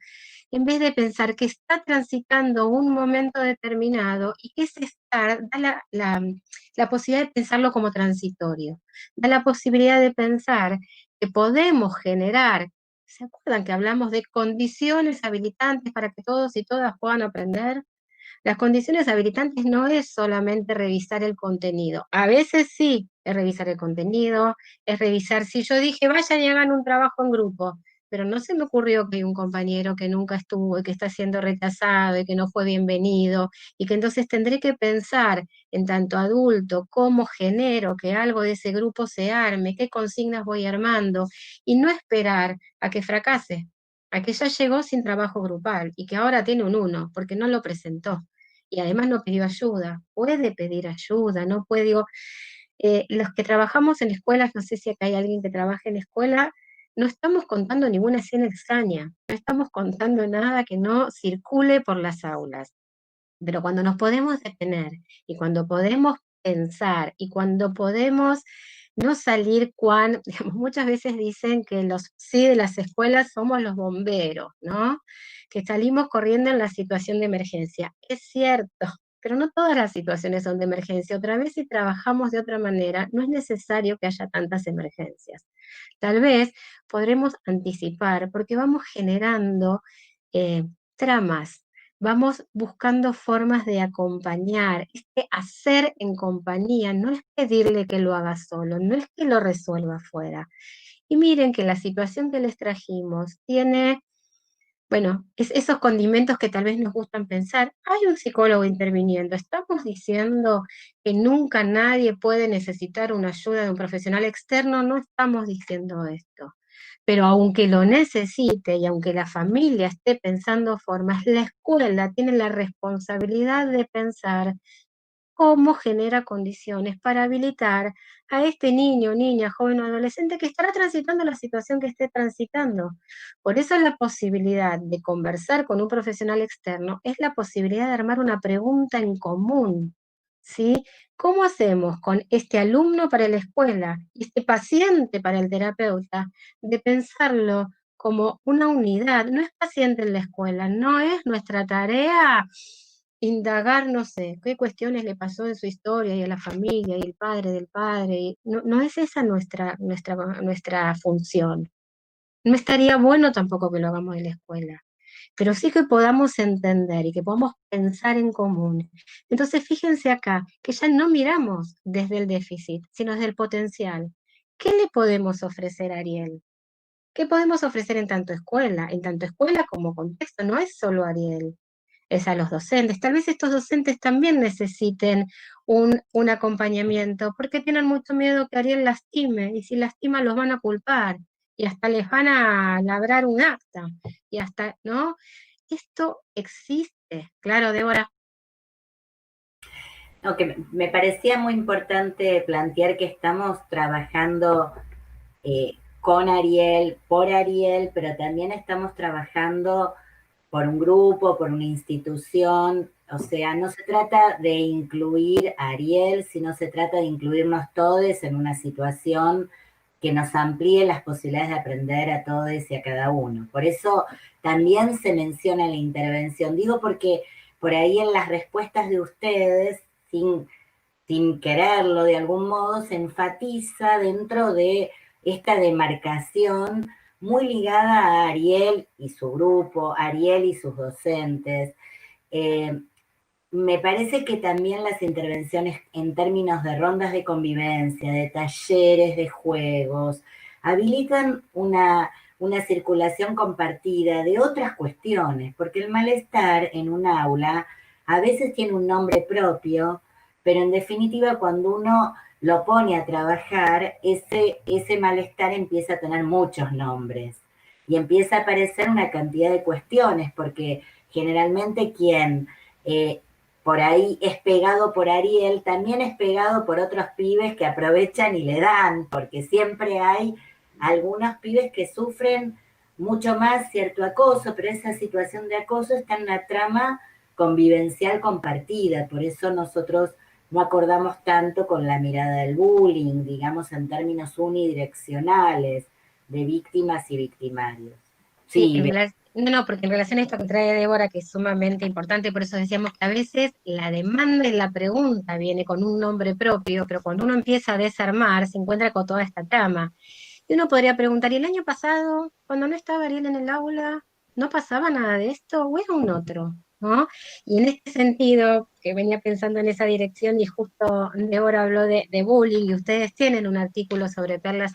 en vez de pensar que está transitando un momento determinado y que ese estar da la posibilidad de pensarlo como transitorio, da la posibilidad de pensar que podemos generar, ¿se acuerdan que hablamos de condiciones habilitantes para que todos y todas puedan aprender? Las condiciones habilitantes no es solamente revisar el contenido. A veces sí, es revisar el contenido, es revisar, si yo dije, vayan y hagan un trabajo en grupo, pero no se me ocurrió que hay un compañero que nunca estuvo y que está siendo rechazado y que no fue bienvenido, y que entonces tendré que pensar en tanto adulto, cómo genero que algo de ese grupo se arme, qué consignas voy armando, y no esperar a que fracase, a que ya llegó sin trabajo grupal y que ahora tiene un 1, porque no lo presentó y además no pidió ayuda. Puede pedir ayuda, no puede, digo, los que trabajamos en escuelas, no sé si acá hay alguien que trabaje en escuela, no estamos contando ninguna escena extraña, no estamos contando nada que no circule por las aulas. Pero cuando nos podemos detener y cuando podemos pensar y cuando podemos no salir digamos, muchas veces dicen que los sí de las escuelas somos los bomberos, ¿no? Que salimos corriendo en la situación de emergencia. Es cierto, pero no todas las situaciones son de emergencia. Otra vez, si trabajamos de otra manera, no es necesario que haya tantas emergencias. Tal vez podremos anticipar, porque vamos generando tramas, vamos buscando formas de acompañar. Este hacer en compañía no es pedirle que lo haga solo, no es que lo resuelva afuera. Y miren que la situación que les trajimos tiene, bueno, esos condimentos que tal vez nos gustan pensar. Hay un psicólogo interviniendo. Estamos diciendo que nunca nadie puede necesitar una ayuda de un profesional externo, no estamos diciendo esto. Pero aunque lo necesite y aunque la familia esté pensando formas, la escuela tiene la responsabilidad de pensar cómo genera condiciones para habilitar a este niño, niña, joven o adolescente que estará transitando la situación que esté transitando. Por eso la posibilidad de conversar con un profesional externo es la posibilidad de armar una pregunta en común, ¿sí? ¿Cómo hacemos con este alumno para la escuela y este paciente para el terapeuta de pensarlo como una unidad? No es paciente en la escuela, no es nuestra tarea indagar, no sé, qué cuestiones le pasó en su historia y a la familia y el padre del padre. No es esa nuestra función. No estaría bueno tampoco que lo hagamos en la escuela, pero sí que podamos entender y que podamos pensar en común. Entonces, fíjense acá, que ya no miramos desde el déficit, sino desde el potencial. ¿Qué le podemos ofrecer a Ariel? ¿Qué podemos ofrecer en tanto escuela? En tanto escuela como contexto, no es solo Ariel, es a los docentes. Tal vez estos docentes también necesiten un acompañamiento, porque tienen mucho miedo que Ariel lastime, y si lastima los van a culpar, y hasta les van a labrar un acta, y hasta, ¿no? Esto existe, claro, Débora. No, que me parecía muy importante plantear que estamos trabajando con Ariel, por Ariel, pero también estamos trabajando por un grupo, por una institución. O sea, no se trata de incluir a Ariel, sino se trata de incluirnos todos en una situación que nos amplíe las posibilidades de aprender a todos y a cada uno. Por eso también se menciona en la intervención. Digo porque por ahí en las respuestas de ustedes, sin quererlo de algún modo, se enfatiza dentro de esta demarcación muy ligada a Ariel y su grupo, Ariel y sus docentes. Me parece que también las intervenciones en términos de rondas de convivencia, de talleres de juegos, habilitan una circulación compartida de otras cuestiones, porque el malestar en un aula a veces tiene un nombre propio, pero en definitiva cuando uno lo pone a trabajar, ese malestar empieza a tener muchos nombres y empieza a aparecer una cantidad de cuestiones, porque generalmente quien por ahí es pegado por Ariel, también es pegado por otros pibes que aprovechan y le dan, porque siempre hay algunos pibes que sufren mucho más cierto acoso, pero esa situación de acoso está en una trama convivencial compartida, por eso nosotros no acordamos tanto con la mirada del bullying, digamos en términos unidireccionales, de víctimas y victimarios. Sí, No, porque en relación a esto que trae Débora, que es sumamente importante, por eso decíamos que a veces la demanda y la pregunta viene con un nombre propio, pero cuando uno empieza a desarmar, se encuentra con toda esta trama. Y uno podría preguntar, ¿y el año pasado, cuando no estaba Ariel en el aula, no pasaba nada de esto o era un otro? ¿No? Y en este sentido, que venía pensando en esa dirección y justo Débora habló de bullying y ustedes tienen un artículo sobre Perlas,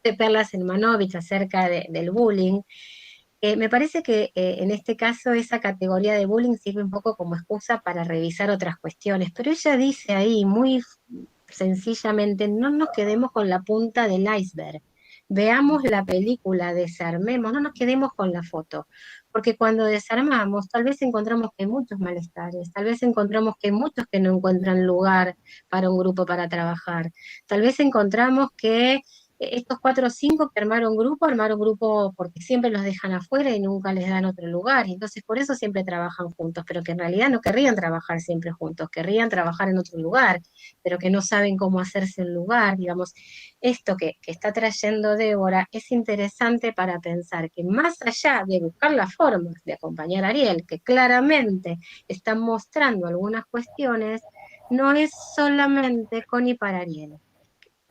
de Perlas Selmanovich acerca del bullying. Me parece que en este caso esa categoría de bullying sirve un poco como excusa para revisar otras cuestiones, pero ella dice ahí muy sencillamente, no nos quedemos con la punta del iceberg, veamos la película, desarmemos, no nos quedemos con la foto, porque cuando desarmamos tal vez encontramos que hay muchos malestares, tal vez encontramos que hay muchos que no encuentran lugar para un grupo para trabajar, tal vez encontramos que estos 4 o 5 que armaron grupo porque siempre los dejan afuera y nunca les dan otro lugar, y entonces por eso siempre trabajan juntos, pero que en realidad no querrían trabajar siempre juntos, querrían trabajar en otro lugar, pero que no saben cómo hacerse el lugar, digamos, esto que está trayendo Débora es interesante para pensar que más allá de buscar las formas de acompañar a Ariel, que claramente están mostrando algunas cuestiones, no es solamente con y para Ariel.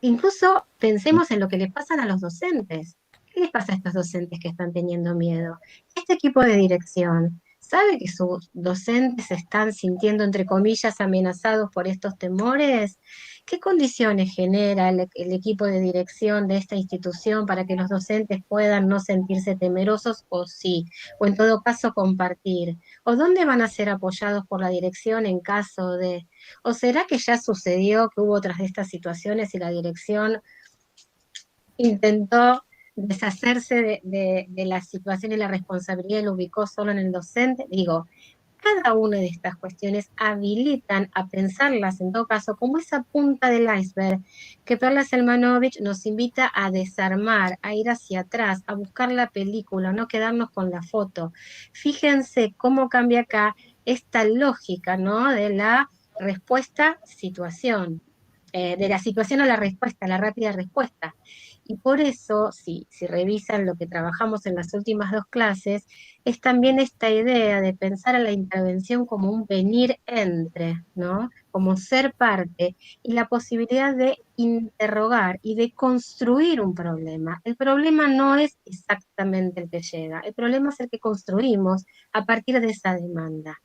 Incluso pensemos en lo que le pasan a los docentes. ¿Qué les pasa a estos docentes que están teniendo miedo? Este equipo de dirección sabe que sus docentes se están sintiendo, entre comillas, amenazados por estos temores. ¿Qué condiciones genera el equipo de dirección de esta institución para que los docentes puedan no sentirse temerosos o sí? O en todo caso compartir. ¿O dónde van a ser apoyados por la dirección en caso de... ¿O será que ya sucedió que hubo otras de estas situaciones y la dirección intentó deshacerse de la situación y la responsabilidad y lo ubicó solo en el docente? Digo, cada una de estas cuestiones habilitan a pensarlas, en todo caso, como esa punta del iceberg que Perla Selmanovich nos invita a desarmar, a ir hacia atrás, a buscar la película, no quedarnos con la foto. Fíjense cómo cambia acá esta lógica, ¿no? De la respuesta-situación, de la situación a la respuesta, la rápida respuesta. Y por eso, si revisan lo que trabajamos en las últimas 2 clases, es también esta idea de pensar a la intervención como un venir entre, ¿no? Como ser parte, y la posibilidad de interrogar y de construir un problema. El problema no es exactamente el que llega, el problema es el que construimos a partir de esa demanda.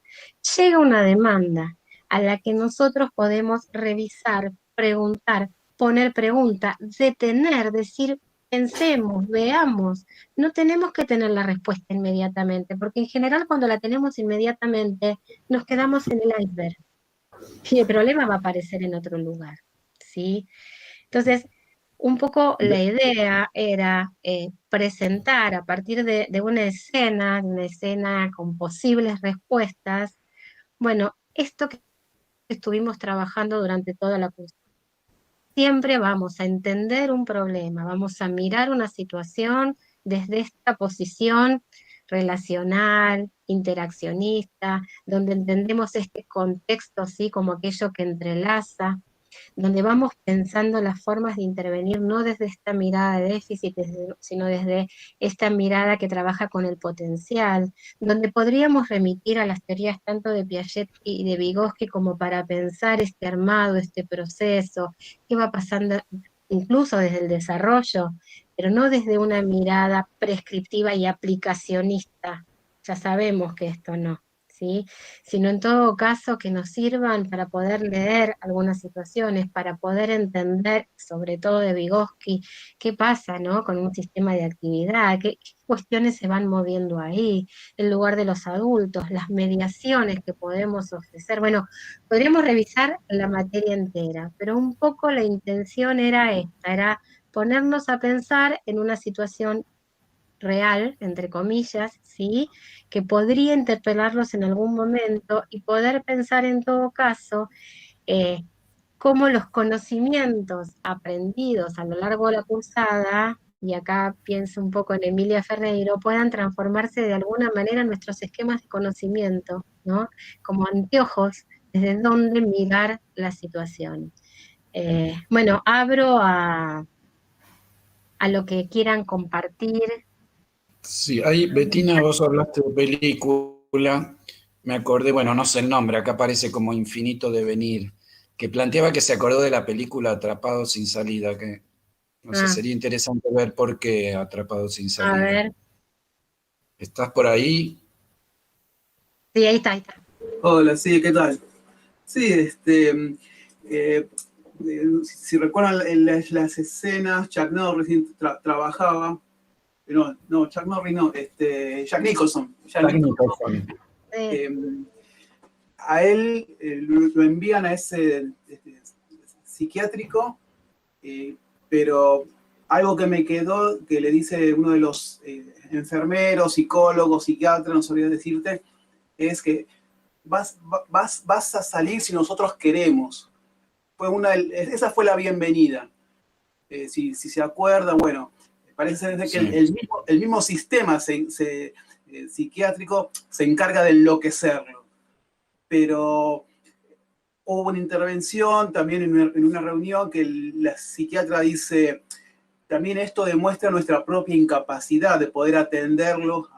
Llega una demanda a la que nosotros podemos revisar, preguntar, poner pregunta, detener, decir, pensemos, veamos. No tenemos que tener la respuesta inmediatamente, porque en general cuando la tenemos inmediatamente nos quedamos en el iceberg y el problema va a aparecer en otro lugar, ¿sí? Entonces, un poco la idea era presentar a partir de una escena con posibles respuestas, bueno, esto que estuvimos trabajando durante toda la curso. Siempre vamos a entender un problema, vamos a mirar una situación desde esta posición relacional, interaccionista, donde entendemos este contexto, ¿sí? Como aquello que entrelaza, donde vamos pensando las formas de intervenir no desde esta mirada de déficit, sino desde esta mirada que trabaja con el potencial, donde podríamos remitir a las teorías tanto de Piaget y de Vygotsky como para pensar este armado, este proceso, qué va pasando incluso desde el desarrollo, pero no desde una mirada prescriptiva y aplicacionista. Ya sabemos que esto no. ¿Sí? Sino en todo caso que nos sirvan para poder leer algunas situaciones, para poder entender, sobre todo de Vygotsky, qué pasa, ¿no? Con un sistema de actividad, qué cuestiones se van moviendo ahí, el lugar de los adultos, las mediaciones que podemos ofrecer. Bueno, podríamos revisar la materia entera, pero un poco la intención era esta, era ponernos a pensar en una situación real, entre comillas, ¿sí? Que podría interpelarlos en algún momento y poder pensar en todo caso cómo los conocimientos aprendidos a lo largo de la cursada, y acá pienso un poco en Emilia Ferreiro, puedan transformarse de alguna manera en nuestros esquemas de conocimiento, ¿no? Como anteojos desde donde mirar la situación. Bueno, abro a lo que quieran compartir. Sí, ahí, Betina, vos hablaste de película, me acordé, bueno, no sé el nombre, acá aparece como Infinito Devenir, que planteaba que se acordó de la película Atrapado sin salida, que no sé, sería interesante ver por qué Atrapado sin A salida. ver. ¿Estás por ahí? Sí, ahí está, ahí está. Hola, sí, ¿qué tal? Sí, si recuerdan en las escenas, Chuck Norris trabajaba, no, Chuck Norris no, Jack Nicholson. Jack Nicholson. A él lo envían a ese psiquiátrico, pero algo que me quedó, que le dice uno de los enfermeros, psicólogos, psiquiatras, no sabría decirte, es que vas a salir si nosotros queremos. Esa fue la bienvenida. Si se acuerdan, bueno, parece ser que Sí. el mismo sistema psiquiátrico se encarga de enloquecerlo. Pero hubo una intervención también en una reunión que la psiquiatra dice, también esto demuestra nuestra propia incapacidad de poder atenderlo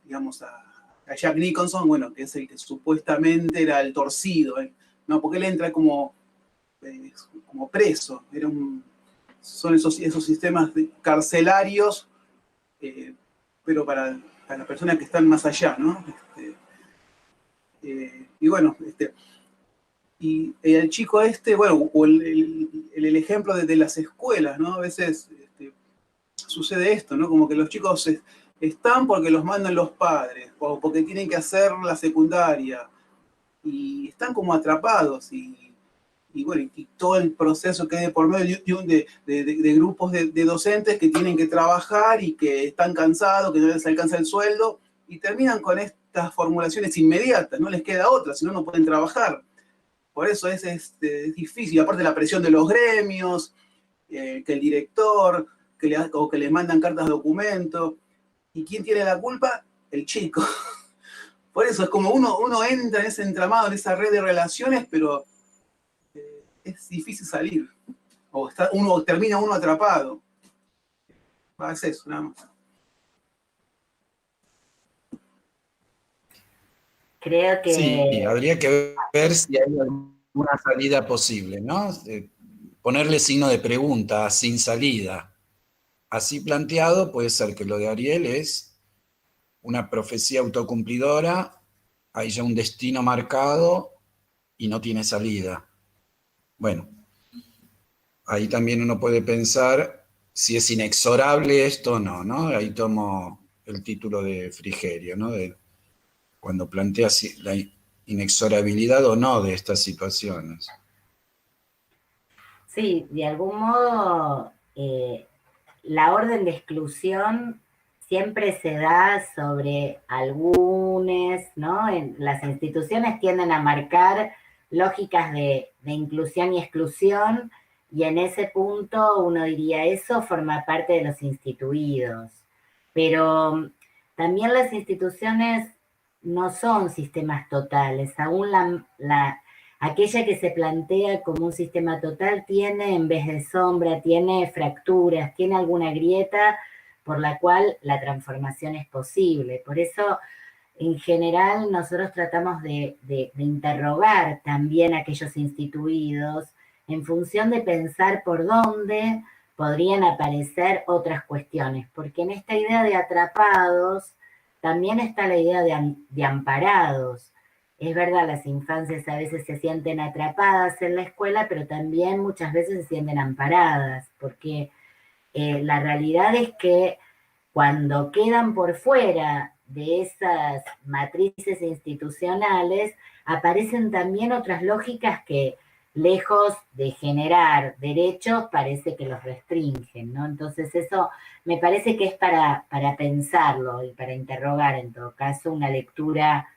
digamos, a Jack Nicholson, bueno, que es el que supuestamente era el torcido, ¿no? Porque él entra como preso, son esos sistemas carcelarios, pero para las personas que están más allá, ¿no? Y bueno, y el chico bueno, o el ejemplo de las escuelas, ¿no? A veces sucede esto, ¿no? Como que los chicos están porque los mandan los padres, o porque tienen que hacer la secundaria, y están como atrapados, y bueno, y todo el proceso que hay por medio de grupos de docentes que tienen que trabajar y que están cansados, que no les alcanza el sueldo, y terminan con estas formulaciones inmediatas, no les queda otra, si no, no pueden trabajar. Por eso es difícil, aparte la presión de los gremios, que el director, o que le mandan cartas de documento. ¿Y quién tiene la culpa? El chico. Por eso es como uno entra en ese entramado, en esa red de relaciones, pero es difícil salir. O termina uno atrapado. Es eso, nada más. Creo que... Sí, habría que ver si hay alguna salida posible, ¿no? Ponerle signo de pregunta, sin salida. Así planteado, puede ser que lo de Ariel es una profecía autocumplidora, hay ya un destino marcado y no tiene salida. Bueno, ahí también uno puede pensar si es inexorable esto o no, ¿no? Ahí tomo el título de Frigerio, ¿no? Cuando plantea la inexorabilidad o no de estas situaciones. Sí, de algún modo la orden de exclusión siempre se da sobre algunos, ¿no? Las instituciones tienden a marcar lógicas de inclusión y exclusión, y en ese punto uno diría, eso forma parte de los instituidos. Pero también las instituciones no son sistemas totales, aún aquella que se plantea como un sistema total tiene, en vez de sombra, tiene fracturas, tiene alguna grieta por la cual la transformación es posible. Por eso, en general, nosotros tratamos de interrogar también a aquellos instituidos en función de pensar por dónde podrían aparecer otras cuestiones, porque en esta idea de atrapados también está la idea de amparados. Es verdad, las infancias a veces se sienten atrapadas en la escuela, pero también muchas veces se sienten amparadas, porque la realidad es que cuando quedan por fuera de esas matrices institucionales, aparecen también otras lógicas que, lejos de generar derechos, parece que los restringen, ¿no? Entonces eso me parece que es para pensarlo y para interrogar, en todo caso, una lectura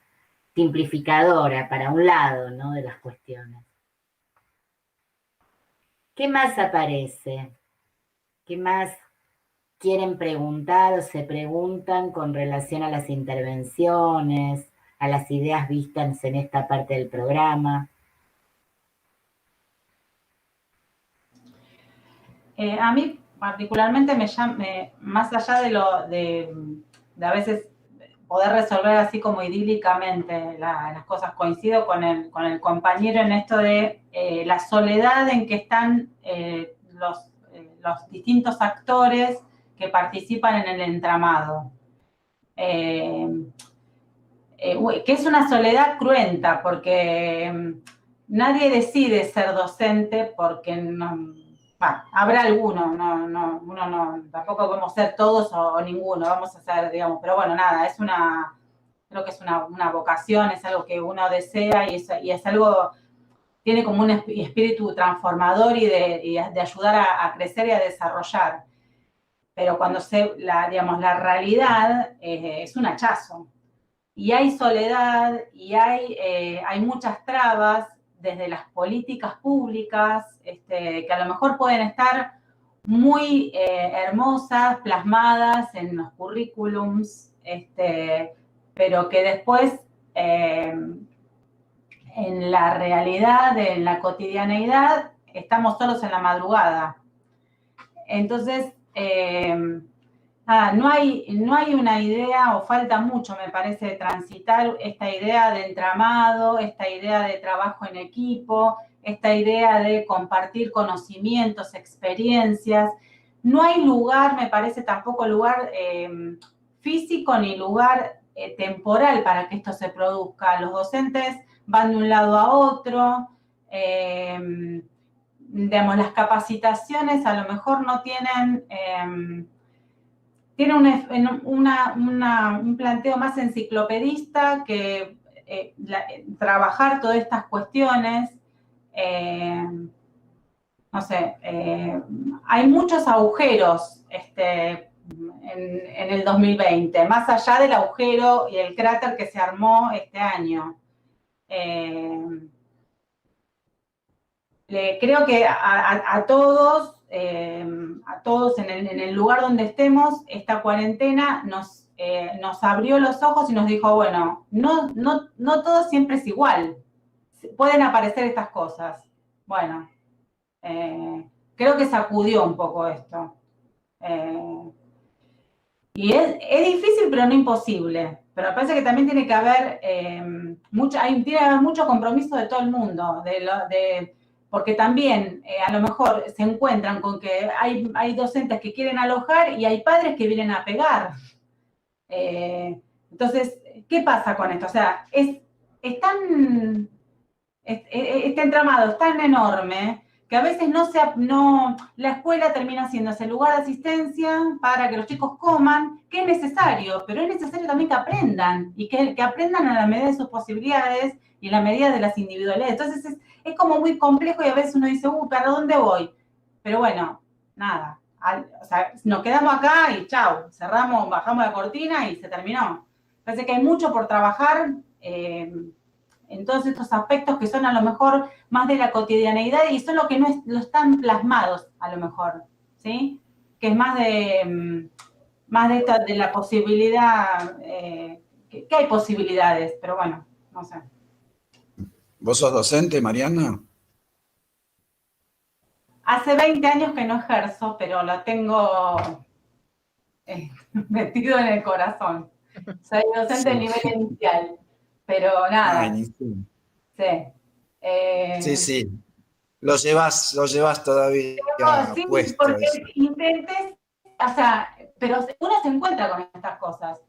simplificadora para un lado, ¿no? De las cuestiones. ¿Qué más aparece? ¿Qué más quieren preguntar o se preguntan con relación a las intervenciones, a las ideas vistas en esta parte del programa? A mí particularmente más allá de a veces poder resolver así como idílicamente las cosas, coincido con el compañero en esto de la soledad en que están los distintos actores que participan en el entramado. Que es una soledad cruenta, porque nadie decide ser docente porque habrá alguno, uno no, tampoco podemos ser todos o ninguno, vamos a ser, digamos, pero bueno, nada, creo que es una vocación, es algo que uno desea y es algo, tiene como un espíritu transformador y de ayudar a crecer y a desarrollar. Pero cuando digamos, la realidad es un hachazo. Y hay soledad y hay muchas trabas desde las políticas públicas, que a lo mejor pueden estar muy hermosas, plasmadas en los currículums, pero que después en la realidad, en la cotidianeidad, estamos solos en la madrugada. Entonces, no hay una idea, o falta mucho, me parece, de transitar esta idea de entramado, esta idea de trabajo en equipo, esta idea de compartir conocimientos, experiencias. No hay lugar, me parece, tampoco lugar físico ni lugar temporal para que esto se produzca. Los docentes van de un lado a otro, digamos, las capacitaciones a lo mejor no tienen un planteo más enciclopedista que trabajar todas estas cuestiones. No sé, hay muchos agujeros en el 2020, más allá del agujero y el cráter que se armó este año. Creo que a todos en el lugar donde estemos, esta cuarentena nos abrió los ojos y nos dijo, bueno, no todo siempre es igual. Pueden aparecer estas cosas. Bueno, creo que sacudió un poco esto. Y es difícil, pero no imposible. Pero me parece que también tiene que haber mucho compromiso de todo el mundo, porque también a lo mejor se encuentran con que hay docentes que quieren alojar y hay padres que vienen a pegar. Entonces, ¿qué pasa con esto? O sea, este entramado es tan enorme que a veces la escuela termina siendo ese lugar de asistencia para que los chicos coman, que es necesario, pero es necesario también que aprendan, y que aprendan a la medida de sus posibilidades y en la medida de las individualidades. Entonces es como muy complejo y a veces uno dice, ¿para dónde voy? Pero bueno, nada, o sea, nos quedamos acá y chau, cerramos, bajamos la cortina y se terminó. Parece que hay mucho por trabajar en todos estos aspectos que son a lo mejor más de la cotidianeidad y son lo que no están plasmados a lo mejor, ¿sí? Que es más de la posibilidad, que hay posibilidades, pero bueno, no sé. ¿Vos sos docente, Mariana? Hace 20 años que no ejerzo, pero lo tengo metido en el corazón. Soy docente de nivel inicial, pero nada. Sí. Lo llevas todavía sí, puesto. Porque intentes, o sea, pero uno se encuentra con estas cosas.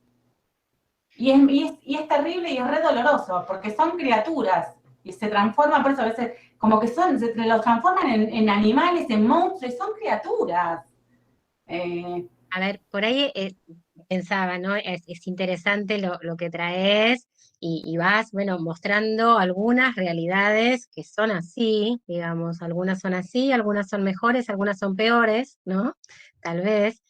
Y es terrible y es re doloroso, porque son criaturas y se transforman, por eso a veces, como que los transforman en animales, en monstruos, y son criaturas. A ver, por ahí pensaba, ¿no? Es interesante lo que traes y vas, bueno, mostrando algunas realidades que son así, digamos, algunas son así, algunas son mejores, algunas son peores, ¿no? Tal vez,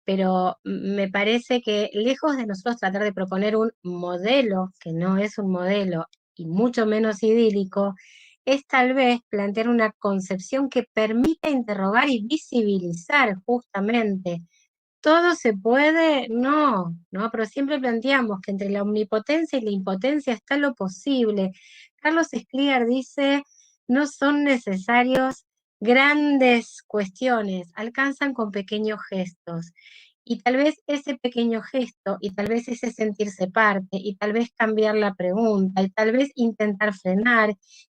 pero me parece que lejos de nosotros tratar de proponer un modelo, que no es un modelo y mucho menos idílico, es tal vez plantear una concepción que permita interrogar y visibilizar justamente. ¿Todo se puede? No, pero siempre planteamos que entre la omnipotencia y la impotencia está lo posible. Carlos Schlieger dice, no son necesarios grandes cuestiones, alcanzan con pequeños gestos. Y tal vez ese pequeño gesto, y tal vez ese sentirse parte, y tal vez cambiar la pregunta, y tal vez intentar frenar.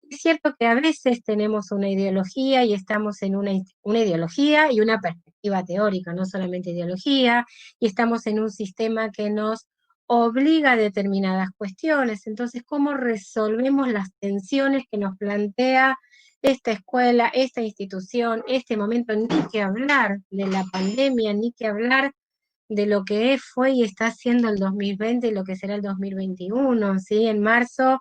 Es cierto que a veces tenemos una ideología y estamos en una ideología y una perspectiva teórica, no solamente ideología, y estamos en un sistema que nos obliga a determinadas cuestiones. Entonces, ¿cómo resolvemos las tensiones que nos plantea esta escuela, esta institución, este momento? Ni que hablar de la pandemia, ni que hablar de lo que fue y está haciendo el 2020 y lo que será el 2021, ¿sí? En marzo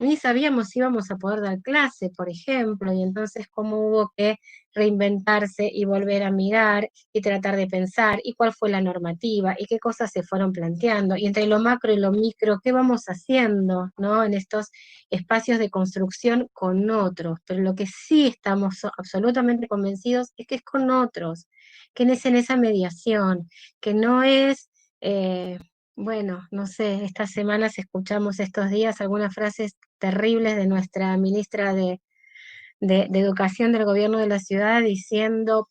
ni sabíamos si íbamos a poder dar clase, por ejemplo, y entonces cómo hubo que reinventarse y volver a mirar y tratar de pensar, y cuál fue la normativa, y qué cosas se fueron planteando, y entre lo macro y lo micro, qué vamos haciendo, ¿no? En estos espacios de construcción con otros, pero lo que sí estamos absolutamente convencidos es que es con otros, que es en esa mediación, que no es... bueno, no sé, estas semanas escuchamos estos días algunas frases terribles de nuestra ministra de Educación del gobierno de la ciudad diciendo,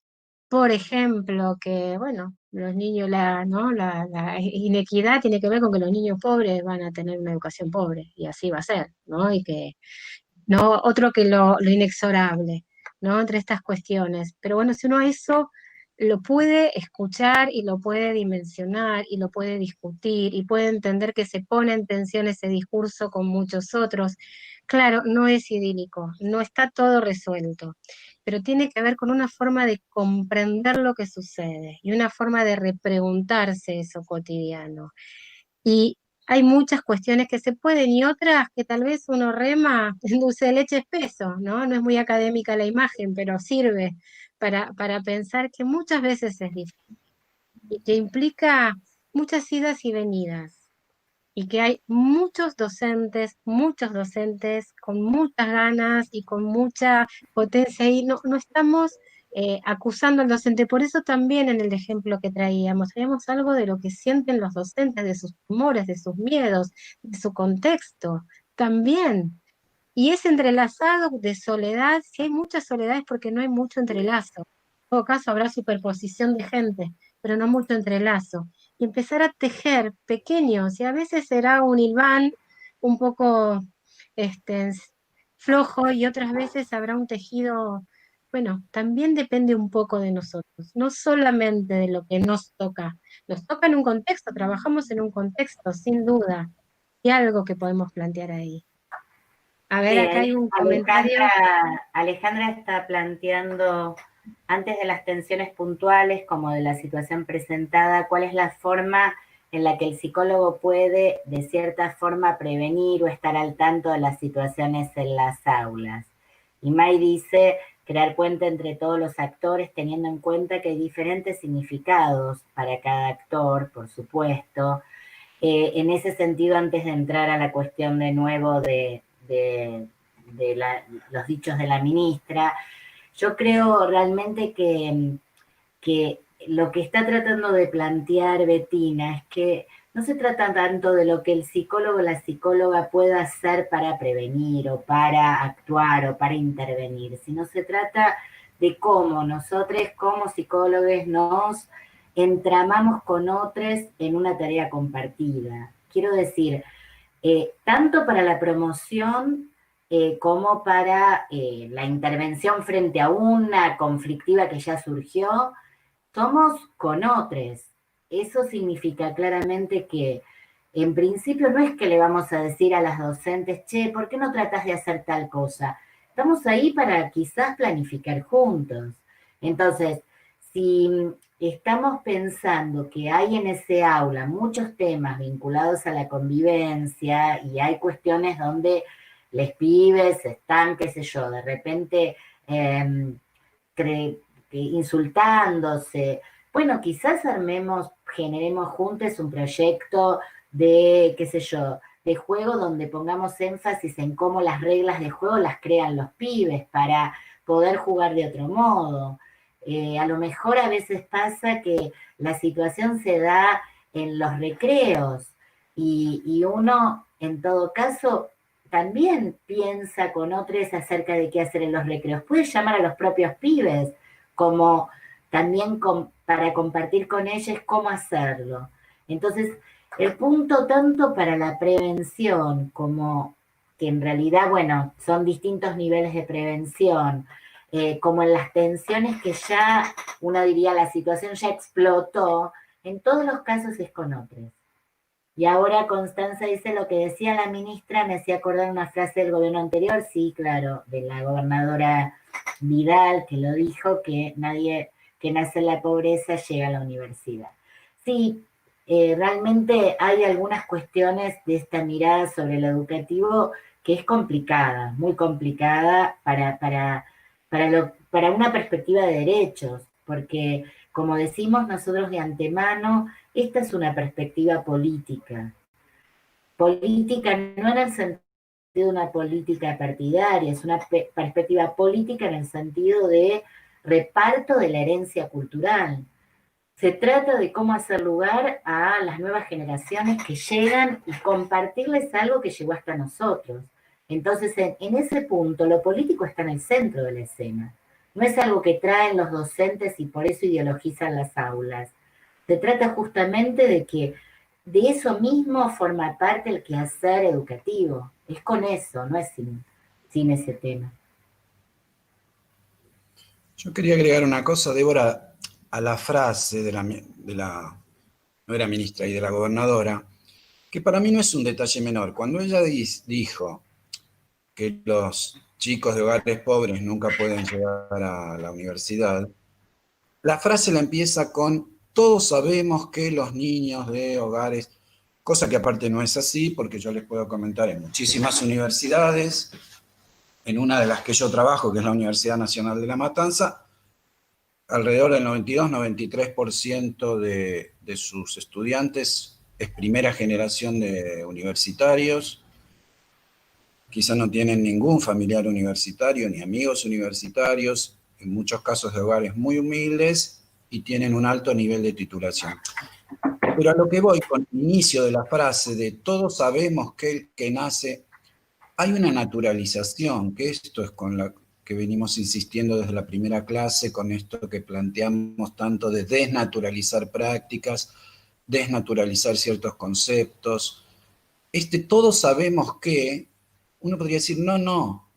por ejemplo, que, bueno, los niños, ¿no? la inequidad tiene que ver con que los niños pobres van a tener una educación pobre, y así va a ser, ¿no? Y que, no, otro que lo inexorable, ¿no? Entre estas cuestiones. Pero bueno, si uno eso lo puede escuchar y lo puede dimensionar y lo puede discutir y puede entender que se pone en tensión ese discurso con muchos otros. Claro, no es idílico, no está todo resuelto, pero tiene que ver con una forma de comprender lo que sucede y una forma de repreguntarse eso cotidiano. Y hay muchas cuestiones que se pueden y otras que tal vez uno rema en dulce de leche espeso, ¿no? No es muy académica la imagen, pero sirve para pensar que muchas veces es difícil y que implica muchas idas y venidas y que hay muchos docentes con muchas ganas y con mucha potencia y no estamos acusando al docente. Por eso también en el ejemplo que traíamos algo de lo que sienten los docentes, de sus temores, de sus miedos, de su contexto, también. Y es entrelazado de soledad. Si hay mucha soledad es porque no hay mucho entrelazo. En todo caso habrá superposición de gente, pero no mucho entrelazo. Y empezar a tejer pequeños, y a veces será un hilván un poco este, flojo, y otras veces habrá un tejido, bueno, también depende un poco de nosotros, no solamente de lo que nos toca. Nos toca en un contexto, trabajamos en un contexto, sin duda, y algo que podemos plantear ahí. A ver, Sí, acá hay un comentario. Alejandra está planteando, antes de las tensiones puntuales, como de la situación presentada, cuál es la forma en la que el psicólogo puede, de cierta forma, prevenir o estar al tanto de las situaciones en las aulas. Y May dice, crear puente entre todos los actores, teniendo en cuenta que hay diferentes significados para cada actor, por supuesto. En ese sentido, antes de entrar a la cuestión de nuevo de los dichos de la ministra, yo creo realmente que lo que está tratando de plantear Bettina es que no se trata tanto de lo que el psicólogo o la psicóloga pueda hacer para prevenir o para actuar o para intervenir, sino se trata de cómo nosotros como psicólogos nos entramamos con otros en una tarea compartida. Quiero decir, tanto para la promoción como para la intervención frente a una conflictiva que ya surgió, somos con otros. Eso significa claramente que en principio no es que le vamos a decir a las docentes, che, ¿por qué no tratas de hacer tal cosa? Estamos ahí para quizás planificar juntos. Entonces, si estamos pensando que hay en ese aula muchos temas vinculados a la convivencia y hay cuestiones donde les pibes están, qué sé yo, de repente insultándose, bueno, quizás generemos juntos un proyecto de, qué sé yo, de juego donde pongamos énfasis en cómo las reglas de juego las crean los pibes para poder jugar de otro modo. A lo mejor a veces pasa que la situación se da en los recreos y uno, en todo caso, también piensa con otros acerca de qué hacer en los recreos. Puede llamar a los propios pibes, como también para compartir con ellos cómo hacerlo. Entonces, el punto tanto para la prevención como que en realidad, bueno, son distintos niveles de prevención, como en las tensiones que ya, uno diría, la situación ya explotó, en todos los casos es con otros. Y ahora Constanza dice lo que decía la ministra, me hacía acordar una frase del gobierno anterior, sí, claro, de la gobernadora Vidal, que lo dijo, que nadie que nace en la pobreza llega a la universidad. Sí, realmente hay algunas cuestiones de esta mirada sobre lo educativo que es complicada, muy complicada para una perspectiva de derechos, porque como decimos nosotros de antemano, esta es una perspectiva política. Política no en el sentido de una política partidaria, es una perspectiva política en el sentido de reparto de la herencia cultural. Se trata de cómo hacer lugar a las nuevas generaciones que llegan y compartirles algo que llegó hasta nosotros. Entonces, en ese punto, lo político está en el centro de la escena. No es algo que traen los docentes y por eso ideologizan las aulas. Se trata justamente de que de eso mismo forma parte el quehacer educativo. Es con eso, no es sin ese tema. Yo quería agregar una cosa, Débora, a la frase de la no era ministra y de la gobernadora, que para mí no es un detalle menor. Cuando ella dijo que los chicos de hogares pobres nunca pueden llegar a la universidad, la frase la empieza con: todos sabemos que los niños de hogares, cosa que aparte no es así, porque yo les puedo comentar en muchísimas universidades, en una de las que yo trabajo, que es la Universidad Nacional de La Matanza, alrededor del 92-93% de sus estudiantes es primera generación de universitarios, quizá no tienen ningún familiar universitario ni amigos universitarios, en muchos casos de hogares muy humildes y tienen un alto nivel de titulación. Pero a lo que voy con el inicio de la frase de todos sabemos que el que nace, hay una naturalización, que esto es con la que venimos insistiendo desde la primera clase, con esto que planteamos tanto de desnaturalizar prácticas, desnaturalizar ciertos conceptos. Todos sabemos que, uno podría decir, no,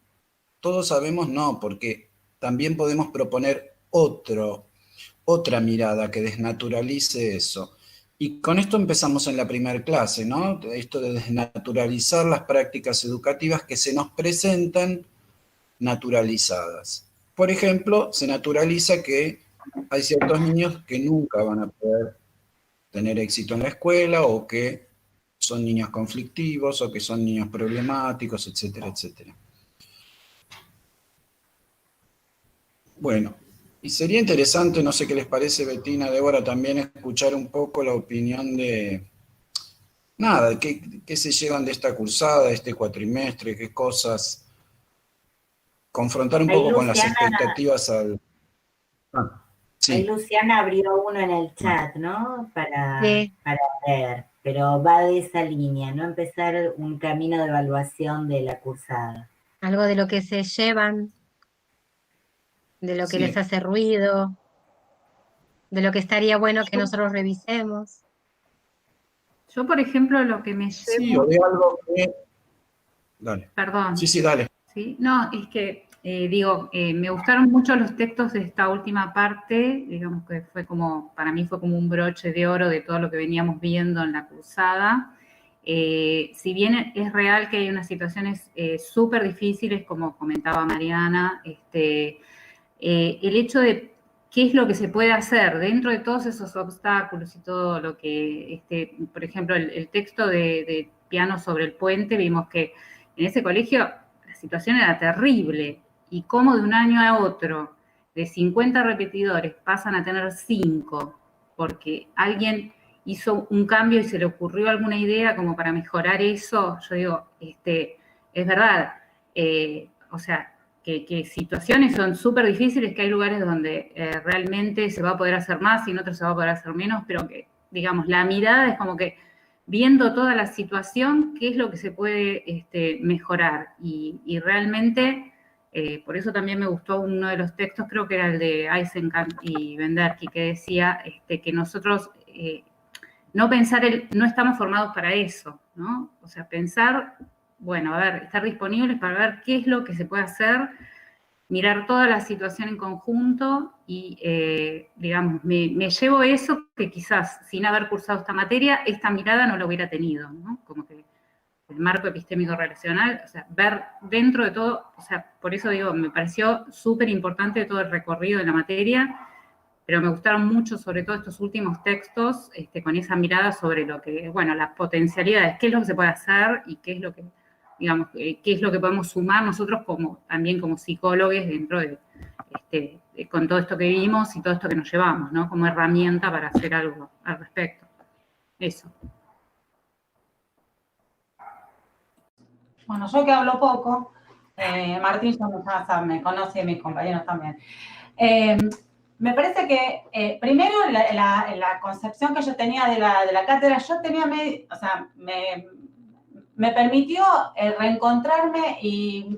todos sabemos no, porque también podemos proponer otra mirada que desnaturalice eso. Y con esto empezamos en la primera clase, ¿no? Esto de desnaturalizar las prácticas educativas que se nos presentan naturalizadas. Por ejemplo, se naturaliza que hay ciertos niños que nunca van a poder tener éxito en la escuela, o que son niños conflictivos, o que son niños problemáticos, etcétera, etcétera. Bueno, y sería interesante, no sé qué les parece, Betina, Débora, también escuchar un poco la opinión de, nada, qué se llevan de esta cursada, de este cuatrimestre, qué cosas, confrontar un poco con las expectativas al... Sí. Ahí Luciana abrió uno en el chat, ¿no? Para ver, pero va de esa línea, ¿no? Empezar un camino de evaluación de la cursada. Algo de lo que se llevan, de lo que les hace ruido, de lo que estaría bueno que nosotros revisemos. Yo, por ejemplo, lo que me llevo... Sí, o de algo que... Dale. Perdón. Sí, dale. ¿Sí? No, es que, me gustaron mucho los textos de esta última parte, digamos que para mí fue como un broche de oro de todo lo que veníamos viendo en la cursada. Si bien es real que hay unas situaciones súper difíciles, como comentaba Mariana, el hecho de qué es lo que se puede hacer dentro de todos esos obstáculos y todo lo que, por ejemplo, el texto de Piano sobre el puente, vimos que en ese colegio la situación era terrible, y cómo de un año a otro, de 50 repetidores, pasan a tener 5, porque alguien hizo un cambio y se le ocurrió alguna idea como para mejorar eso. Yo digo, es verdad, o sea, que situaciones son súper difíciles, que hay lugares donde realmente se va a poder hacer más y en otros se va a poder hacer menos, pero que, digamos, la mirada es como que viendo toda la situación, qué es lo que se puede mejorar. Y realmente, por eso también me gustó uno de los textos, creo que era el de Eisenkamp y Benderki, que decía que nosotros no estamos formados para eso, ¿no? O sea, pensar, bueno, a ver, estar disponibles para ver qué es lo que se puede hacer, mirar toda la situación en conjunto y, digamos, me llevo eso que quizás sin haber cursado esta materia, esta mirada no la hubiera tenido, ¿no? Como que el marco epistémico relacional, o sea, ver dentro de todo, o sea, por eso digo, me pareció súper importante todo el recorrido de la materia, pero me gustaron mucho, sobre todo estos últimos textos, con esa mirada sobre lo que, bueno, las potencialidades, qué es lo que se puede hacer y qué es lo que, digamos, qué es lo que podemos sumar nosotros también como psicólogos dentro de, con todo esto que vimos y todo esto que nos llevamos, ¿no? Como herramienta para hacer algo al respecto. Eso. Bueno, yo que hablo poco, Martín ya me conoce y mis compañeros también. Me parece que, primero, la concepción que yo tenía de la cátedra, yo tenía, o sea, me permitió reencontrarme y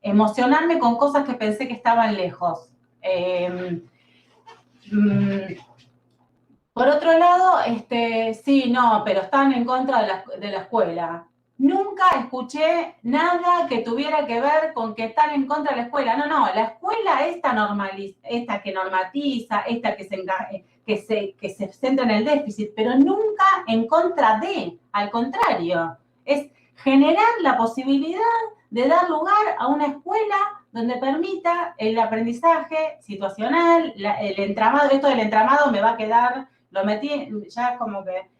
emocionarme con cosas que pensé que estaban lejos. Por otro lado, sí, no, pero están en contra de la escuela. Nunca escuché nada que tuviera que ver con que están en contra de la escuela. No, la escuela esta que normatiza, esta que se centra en el déficit, pero nunca en contra de, al contrario. Es generar la posibilidad de dar lugar a una escuela donde permita el aprendizaje situacional, el entramado, esto del entramado me va a quedar, lo metí ya como que...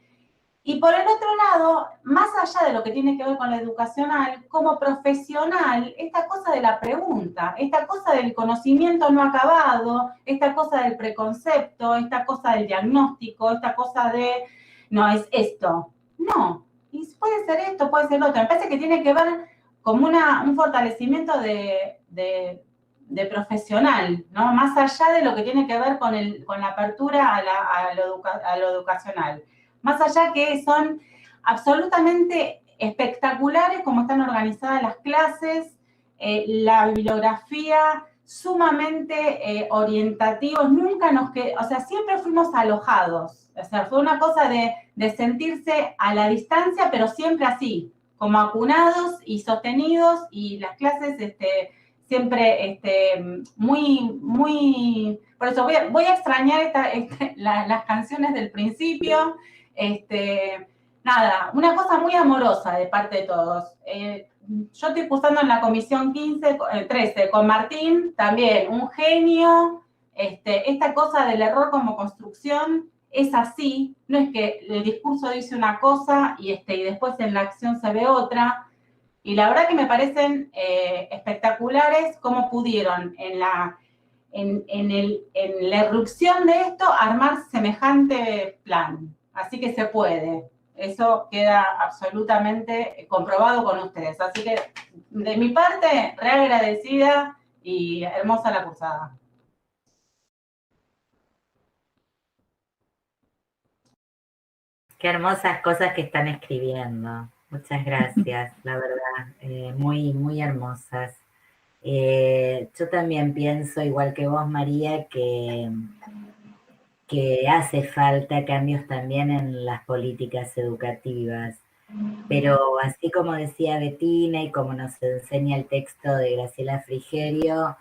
Y por el otro lado, más allá de lo que tiene que ver con la educacional, como profesional, esta cosa de la pregunta, esta cosa del conocimiento no acabado, esta cosa del preconcepto, esta cosa del diagnóstico, esta cosa de, no, es esto. No, y puede ser esto, puede ser lo otro. Me parece que tiene que ver como un fortalecimiento de profesional, ¿no? Más allá de lo que tiene que ver con la apertura a lo educacional. Más allá que son absolutamente espectaculares como están organizadas las clases, la bibliografía, sumamente orientativos, o sea, siempre fuimos alojados, o sea, fue una cosa de sentirse a la distancia, pero siempre así, como acunados y sostenidos, y las clases siempre muy... Por eso voy a extrañar las canciones del principio. Nada, una cosa muy amorosa de parte de todos. Yo estoy cursando en la comisión 13 con Martín, también un genio. Esta cosa del error como construcción es así, no es que el discurso dice una cosa y después en la acción se ve otra. Y la verdad que me parecen espectaculares cómo pudieron en la irrupción de esto armar semejante plan. Así que se puede. Eso queda absolutamente comprobado con ustedes. Así que, de mi parte, re agradecida y hermosa la cursada. Qué hermosas cosas que están escribiendo. Muchas gracias, la verdad. Muy, muy hermosas. Yo también pienso, igual que vos, María, que hace falta cambios también en las políticas educativas. Pero así como decía Bettina y como nos enseña el texto de Graciela Frigerio,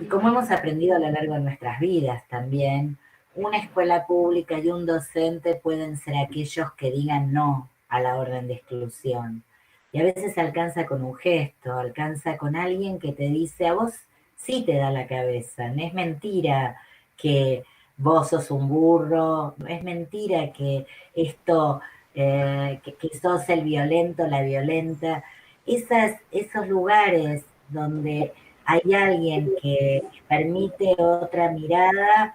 y como hemos aprendido a lo largo de nuestras vidas también, una escuela pública y un docente pueden ser aquellos que digan no a la orden de exclusión. Y a veces alcanza con un gesto, alcanza con alguien que te dice, a vos sí te da la cabeza, no es mentira que vos sos un burro, no es mentira que esto, que sos el violento, la violenta. Esos lugares donde hay alguien que permite otra mirada,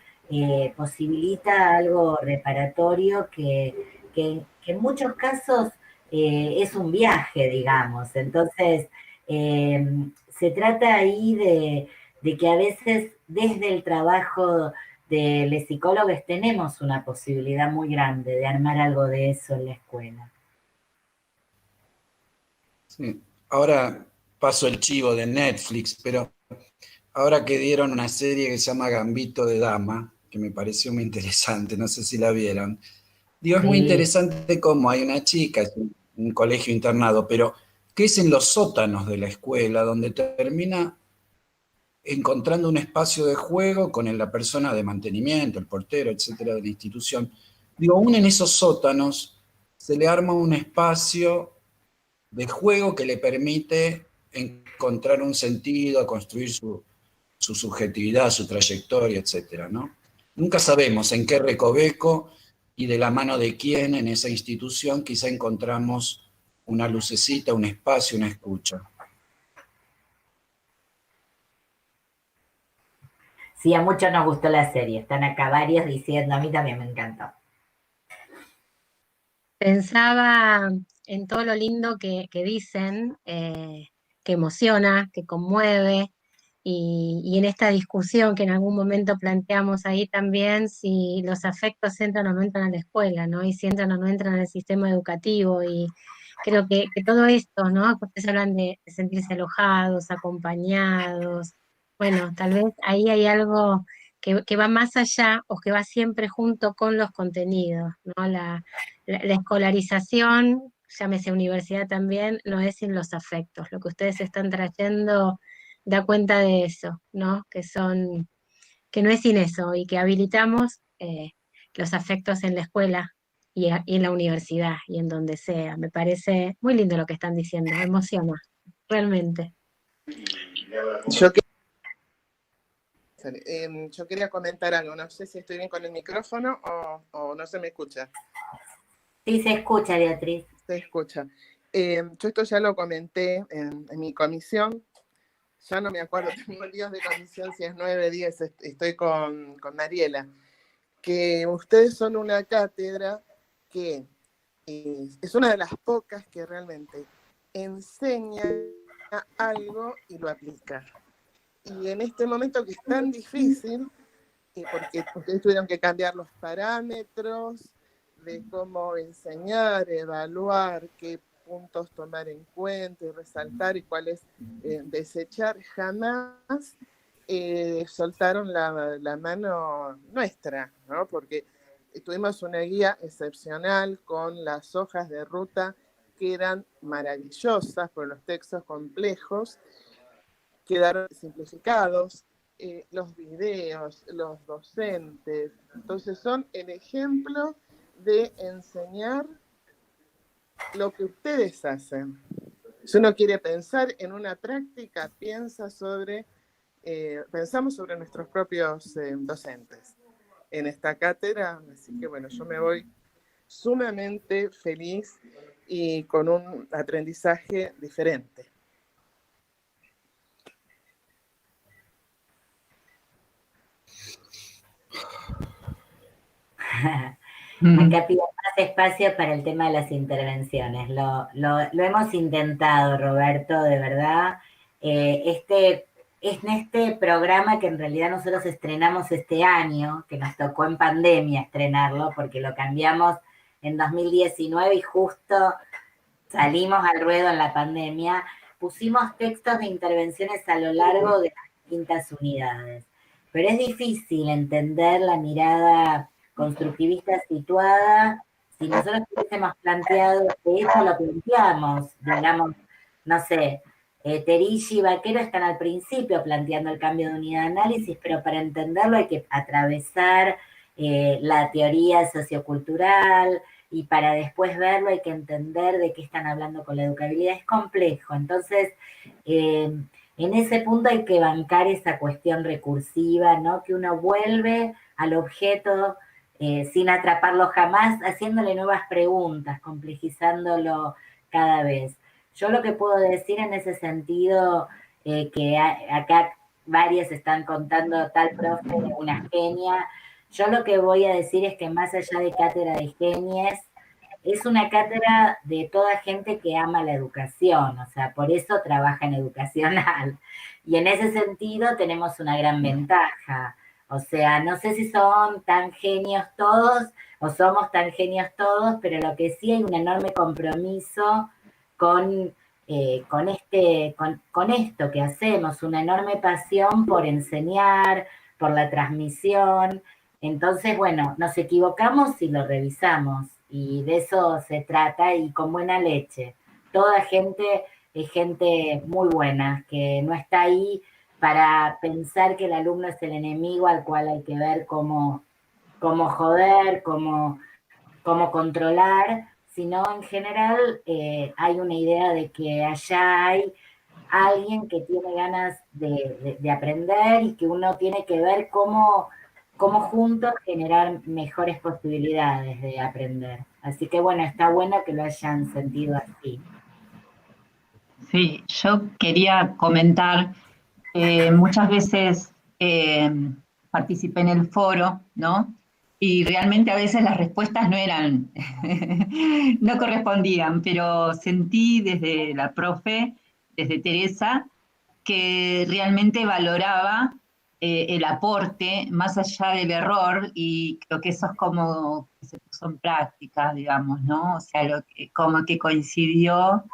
posibilita algo reparatorio que en muchos casos es un viaje, digamos. Entonces, se trata ahí de que a veces desde el trabajo de los psicólogos tenemos una posibilidad muy grande de armar algo de eso en la escuela. Sí. Ahora paso el chivo de Netflix, pero ahora que dieron una serie que se llama Gambito de Dama, que me pareció muy interesante, no sé si la vieron. Digo, es muy interesante cómo hay una chica, es un colegio internado, pero que es en los sótanos de la escuela, donde termina encontrando un espacio de juego con la persona de mantenimiento, el portero, etcétera, de la institución. Digo, aún en esos sótanos se le arma un espacio de juego que le permite encontrar un sentido, construir su subjetividad, su trayectoria, etcétera, ¿no? Nunca sabemos en qué recoveco y de la mano de quién en esa institución quizá encontramos una lucecita, un espacio, una escucha. Sí, a muchos nos gustó la serie, están acá varios diciendo, a mí también me encantó. Pensaba en todo lo lindo que dicen, que emociona, que conmueve, y en esta discusión que en algún momento planteamos ahí también, si los afectos entran o no entran a la escuela, ¿no? Y si entran o no entran al sistema educativo, y creo que todo esto, ¿no? Ustedes hablan de sentirse alojados, acompañados, bueno, tal vez ahí hay algo que va más allá o que va siempre junto con los contenidos, ¿no? La escolarización, llámese universidad también, no es sin los afectos. Lo que ustedes están trayendo da cuenta de eso, ¿no? Que no es sin eso, y que habilitamos los afectos en la escuela y en la universidad y en donde sea. Me parece muy lindo lo que están diciendo, me emociona, realmente. Yo quería comentar algo, no sé si estoy bien con el micrófono o no se me escucha. Sí, se escucha, Beatriz. Se escucha. Yo esto ya lo comenté en mi comisión, ya no me acuerdo, tengo líos de comisión si es 9, 10, estoy con Mariela, que ustedes son una cátedra que es una de las pocas que realmente enseña algo y lo aplica. Y en este momento que es tan difícil, porque ustedes tuvieron que cambiar los parámetros de cómo enseñar, evaluar, qué puntos tomar en cuenta y resaltar y cuáles desechar, jamás soltaron la mano nuestra, ¿no? Porque tuvimos una guía excepcional con las hojas de ruta que eran maravillosas por los textos complejos, quedaron simplificados, los videos, los docentes, entonces son el ejemplo de enseñar lo que ustedes hacen. Si uno quiere pensar en una práctica, pensamos sobre nuestros propios docentes en esta cátedra, así que bueno, yo me voy sumamente feliz y con un aprendizaje diferente. Acá pido más espacio para el tema de las intervenciones. Lo hemos intentado, Roberto, de verdad. Es en este programa que en realidad nosotros estrenamos este año, que nos tocó en pandemia estrenarlo, porque lo cambiamos en 2019 y justo salimos al ruedo en la pandemia, pusimos textos de intervenciones a lo largo de las distintas unidades. Pero es difícil entender la mirada constructivista situada si nosotros hubiésemos planteado, de hecho lo planteamos, digamos, no sé, Terici y Vaquero están al principio planteando el cambio de unidad de análisis, pero para entenderlo hay que atravesar la teoría sociocultural, y para después verlo hay que entender de qué están hablando con la educabilidad. Es complejo, entonces en ese punto hay que bancar esa cuestión recursiva, ¿no? Que uno vuelve al objeto sin atraparlo jamás, haciéndole nuevas preguntas, complejizándolo cada vez. Yo lo que puedo decir en ese sentido, que acá varias están contando tal profe, una genia. Yo lo que voy a decir es que más allá de cátedra de genies, es una cátedra de toda gente que ama la educación, o sea, por eso trabaja en educacional. Y en ese sentido tenemos una gran ventaja. O sea, no sé si son tan genios todos o somos tan genios todos, pero lo que sí hay un enorme compromiso con esto que hacemos, una enorme pasión por enseñar, por la transmisión. Entonces, bueno, nos equivocamos y lo revisamos, y de eso se trata, y con buena leche. Toda gente es gente muy buena, que no está ahí para pensar que el alumno es el enemigo al cual hay que ver cómo joder, cómo controlar, sino en general hay una idea de que allá hay alguien que tiene ganas de aprender, y que uno tiene que ver cómo juntos generar mejores posibilidades de aprender. Así que bueno, está bueno que lo hayan sentido así. Sí, yo quería comentar, muchas veces participé en el foro, ¿no? Y realmente a veces las respuestas no eran, no correspondían, pero sentí desde la profe, desde Teresa, que realmente valoraba el aporte más allá del error, y creo que eso es como que se puso en práctica, digamos, ¿no? O sea, como que coincidió,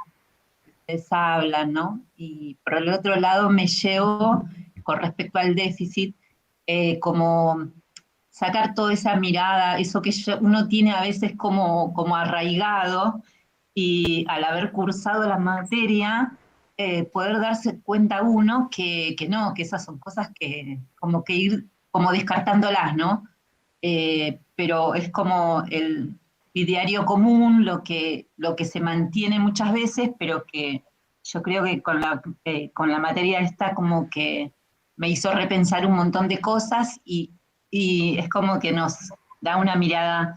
ustedes hablan, ¿no? Y por el otro lado me llevo, con respecto al déficit, como sacar toda esa mirada, eso que uno tiene a veces como arraigado, y al haber cursado la materia, poder darse cuenta uno que no, que esas son cosas que como que ir como descartándolas, ¿no? Pero es como el ideario común, lo que se mantiene muchas veces, pero que yo creo que con la materia esta como que me hizo repensar un montón de cosas, y es como que nos da una mirada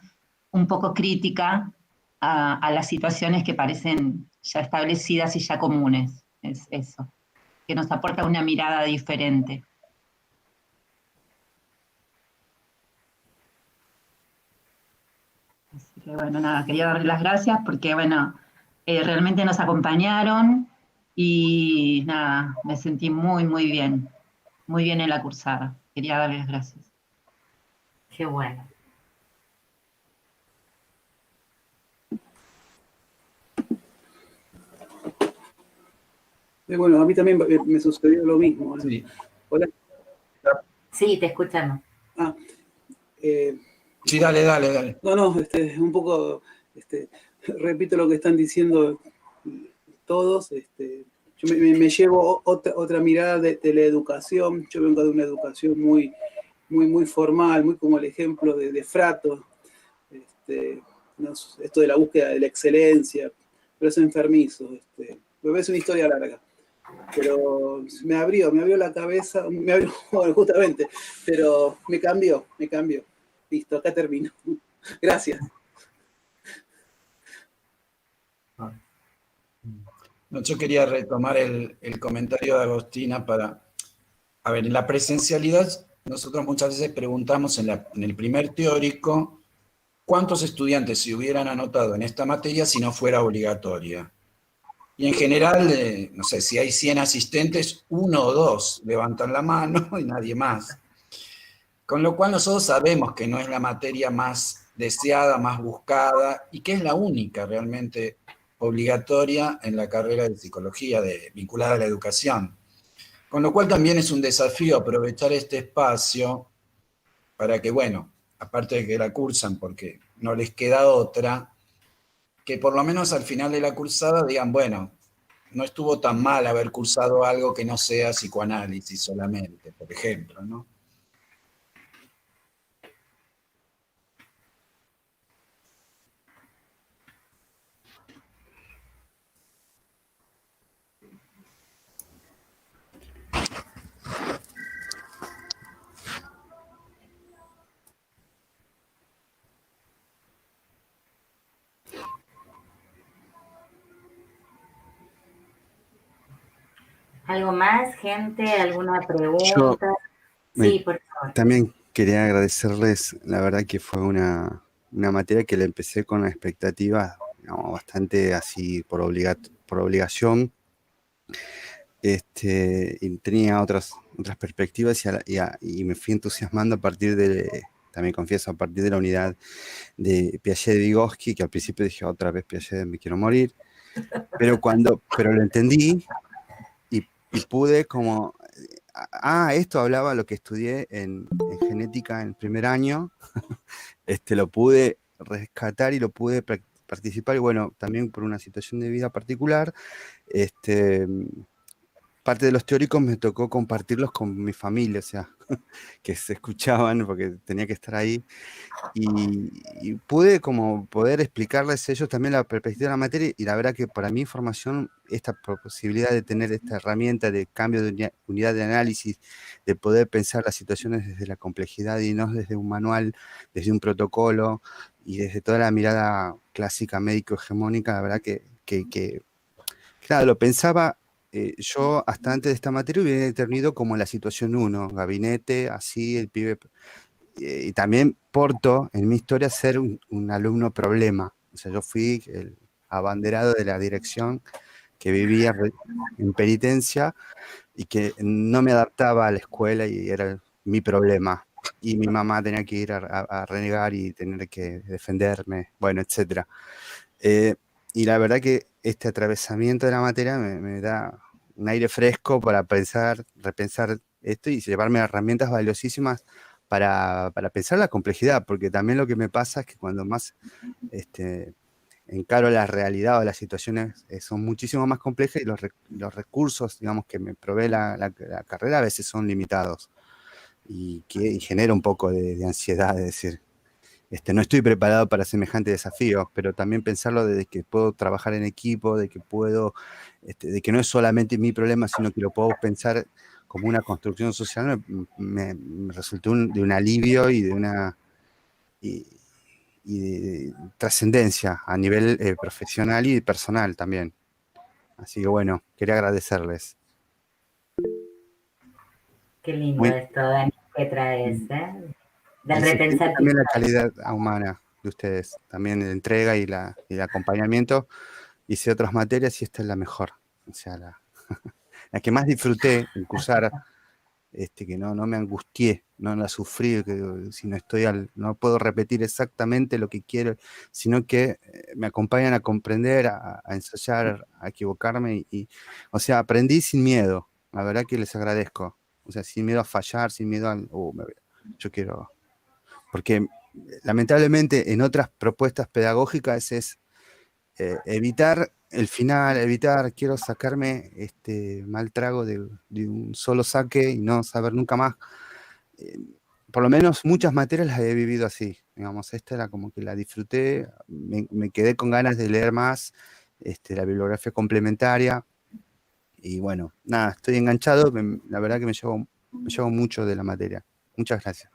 un poco crítica a las situaciones que parecen ya establecidas y ya comunes. Es eso, que nos aporta una mirada diferente. Así que bueno, nada, quería darles las gracias porque bueno, realmente nos acompañaron, y nada, me sentí muy bien en la cursada. Quería darles las gracias. Qué bueno. Bueno, a mí también me sucedió lo mismo. Sí. Hola. Sí, te escuchamos. Sí, dale. No, un poco, repito lo que están diciendo todos. Yo me llevo otra mirada de la educación. Yo vengo de una educación muy formal, muy como el ejemplo de Frato. Esto de la búsqueda de la excelencia, pero es enfermizo. Es una historia larga. Pero me abrió la cabeza, bueno, justamente, pero me cambió. Listo, acá termino. Gracias. No, yo quería retomar el comentario de Agostina a ver, en la presencialidad nosotros muchas veces preguntamos en el primer teórico cuántos estudiantes se hubieran anotado en esta materia si no fuera obligatoria. Y en general, no sé, si hay 100 asistentes, 1 o 2 levantan la mano y nadie más. Con lo cual nosotros sabemos que no es la materia más deseada, más buscada, y que es la única realmente obligatoria en la carrera de psicología vinculada a la educación. Con lo cual también es un desafío aprovechar este espacio para que, bueno, aparte de que la cursan porque no les queda otra, que por lo menos al final de la cursada digan, bueno, no estuvo tan mal haber cursado algo que no sea psicoanálisis solamente, por ejemplo, ¿no? ¿Algo más, gente? ¿Alguna pregunta? Sí, por favor. También quería agradecerles, la verdad que fue una materia que la empecé con expectativas, digamos, bastante así por obligación. Y tenía otras otras perspectivas y me fui entusiasmando a partir de, también confieso, a partir de la unidad de Piaget de Vygotsky, que al principio dije, otra vez Piaget, me quiero morir, pero lo entendí y pude como, esto hablaba lo que estudié en genética en el primer año, lo pude rescatar y lo pude participar, y bueno, también por una situación de vida particular, parte de los teóricos me tocó compartirlos con mi familia, o sea, que se escuchaban porque tenía que estar ahí, y pude como poder explicarles a ellos también la perspectiva de la materia, y la verdad que para mi formación, esta posibilidad de tener esta herramienta de cambio de unidad de análisis, de poder pensar las situaciones desde la complejidad y no desde un manual, desde un protocolo, y desde toda la mirada clásica médico-hegemónica, la verdad que claro, lo pensaba. Yo hasta antes de esta materia hubiera tenido como la situación 1, gabinete, así, el pibe. Y también porto en mi historia ser un alumno problema. O sea, yo fui el abanderado de la dirección que vivía en penitencia y que no me adaptaba a la escuela y era mi problema. Y mi mamá tenía que ir a renegar y tener que defenderme, bueno, etc. Y la verdad que este atravesamiento de la materia me da un aire fresco para repensar esto y llevarme herramientas valiosísimas para pensar la complejidad, porque también lo que me pasa es que cuando más encaro la realidad o las situaciones son muchísimo más complejas y los recursos, digamos, que me provee la carrera a veces son limitados y genera un poco de ansiedad, de decir, no estoy preparado para semejante desafío, pero también pensarlo de que puedo trabajar en equipo, de que puedo, de que no es solamente mi problema, sino que lo puedo pensar como una construcción social, me resultó de un alivio y de una de trascendencia a nivel profesional y personal también. Así que bueno, quería agradecerles. Qué lindo esto, Dani, que traes, del repensar también la calidad humana de ustedes, también la entrega y el acompañamiento. Hice otras materias y esta es la mejor, o sea, la que más disfruté en cursar, que no me angustié, no la sufrí, que si no no puedo repetir exactamente lo que quiero, sino que me acompañan a comprender, a ensayar, a equivocarme, o sea, aprendí sin miedo, la verdad que les agradezco, o sea, sin miedo a fallar, sin miedo a, yo quiero, porque lamentablemente en otras propuestas pedagógicas es evitar el final, quiero sacarme este mal trago de un solo saque y no saber nunca más. Por lo menos muchas materias las he vivido así, digamos, esta era como que la disfruté, me quedé con ganas de leer más, la bibliografía complementaria, y bueno, nada, estoy enganchado, la verdad que me llevo mucho de la materia. Muchas gracias.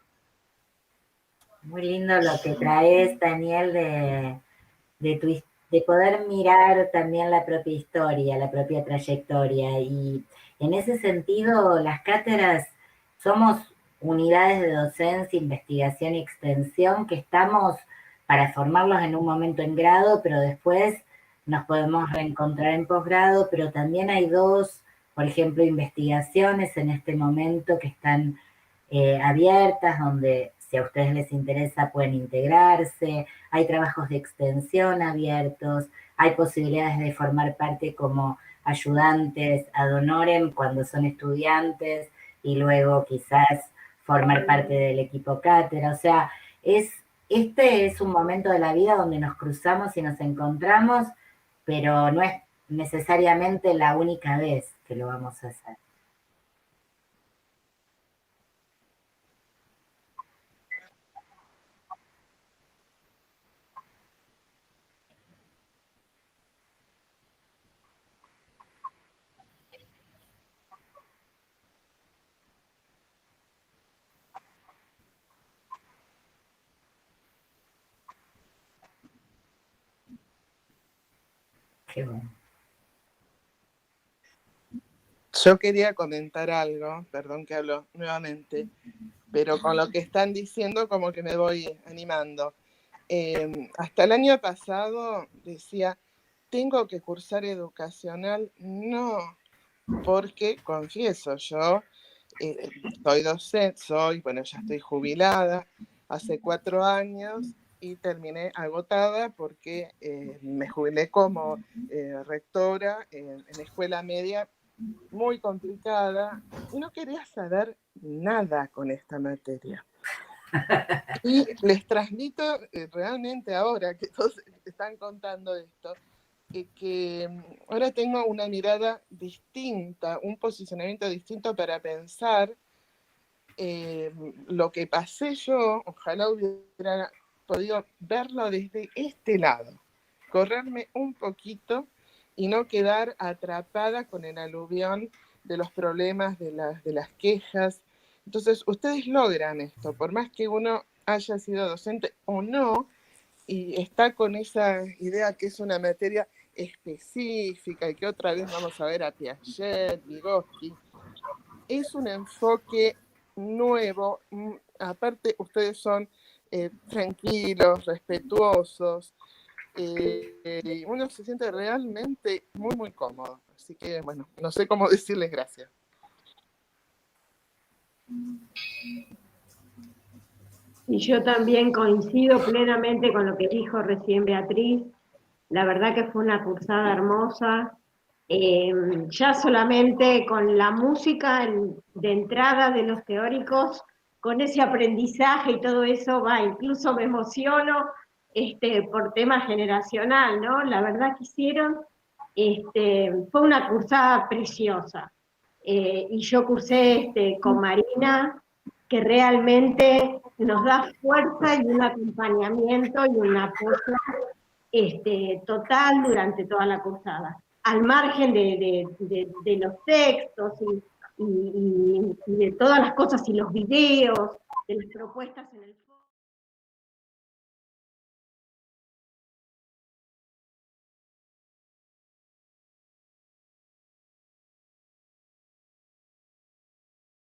Muy lindo lo que traes, Daniel, de poder mirar también la propia historia, la propia trayectoria. Y en ese sentido, las cátedras somos unidades de docencia, investigación y extensión que estamos para formarlos en un momento en grado, pero después nos podemos reencontrar en posgrado, pero también hay dos, por ejemplo, investigaciones en este momento que están abiertas, donde si a ustedes les interesa pueden integrarse, hay trabajos de extensión abiertos, hay posibilidades de formar parte como ayudantes ad honorem cuando son estudiantes y luego quizás formar parte del equipo cátedra. O sea, este es un momento de la vida donde nos cruzamos y nos encontramos, pero no es necesariamente la única vez que lo vamos a hacer. Qué bueno. Yo quería comentar algo, perdón que hablo nuevamente, pero con lo que están diciendo como que me voy animando. Hasta el año pasado decía, ¿tengo que cursar educacional? No, porque confieso, yo Soy docente, bueno, ya estoy jubilada hace 4 años y terminé agotada porque me jubilé como rectora en escuela media muy complicada y no quería saber nada con esta materia. Y les transmito realmente ahora que todos están contando esto, que ahora tengo una mirada distinta, un posicionamiento distinto para pensar lo que pasé yo. Ojalá hubiera podido verlo desde este lado, correrme un poquito y no quedar atrapada con el aluvión de los problemas, de las quejas. Entonces, ustedes logran esto, por más que uno haya sido docente o no, y está con esa idea que es una materia específica y que otra vez vamos a ver a Piaget, Vygotsky. Es un enfoque nuevo. Aparte, ustedes son tranquilos, respetuosos, y uno se siente realmente muy, muy cómodo. Así que, bueno, no sé cómo decirles gracias. Y yo también coincido plenamente con lo que dijo recién Beatriz. La verdad que fue una cursada hermosa. Ya solamente con la música de entrada de los teóricos, con ese aprendizaje y todo eso, incluso me emociono por tema generacional, ¿no? La verdad que hicieron, fue una cursada preciosa. Y yo cursé con Marina, que realmente nos da fuerza y un acompañamiento y un apoyo total durante toda la cursada, al margen de los textos y de todas las cosas y los videos, de las propuestas en el foro.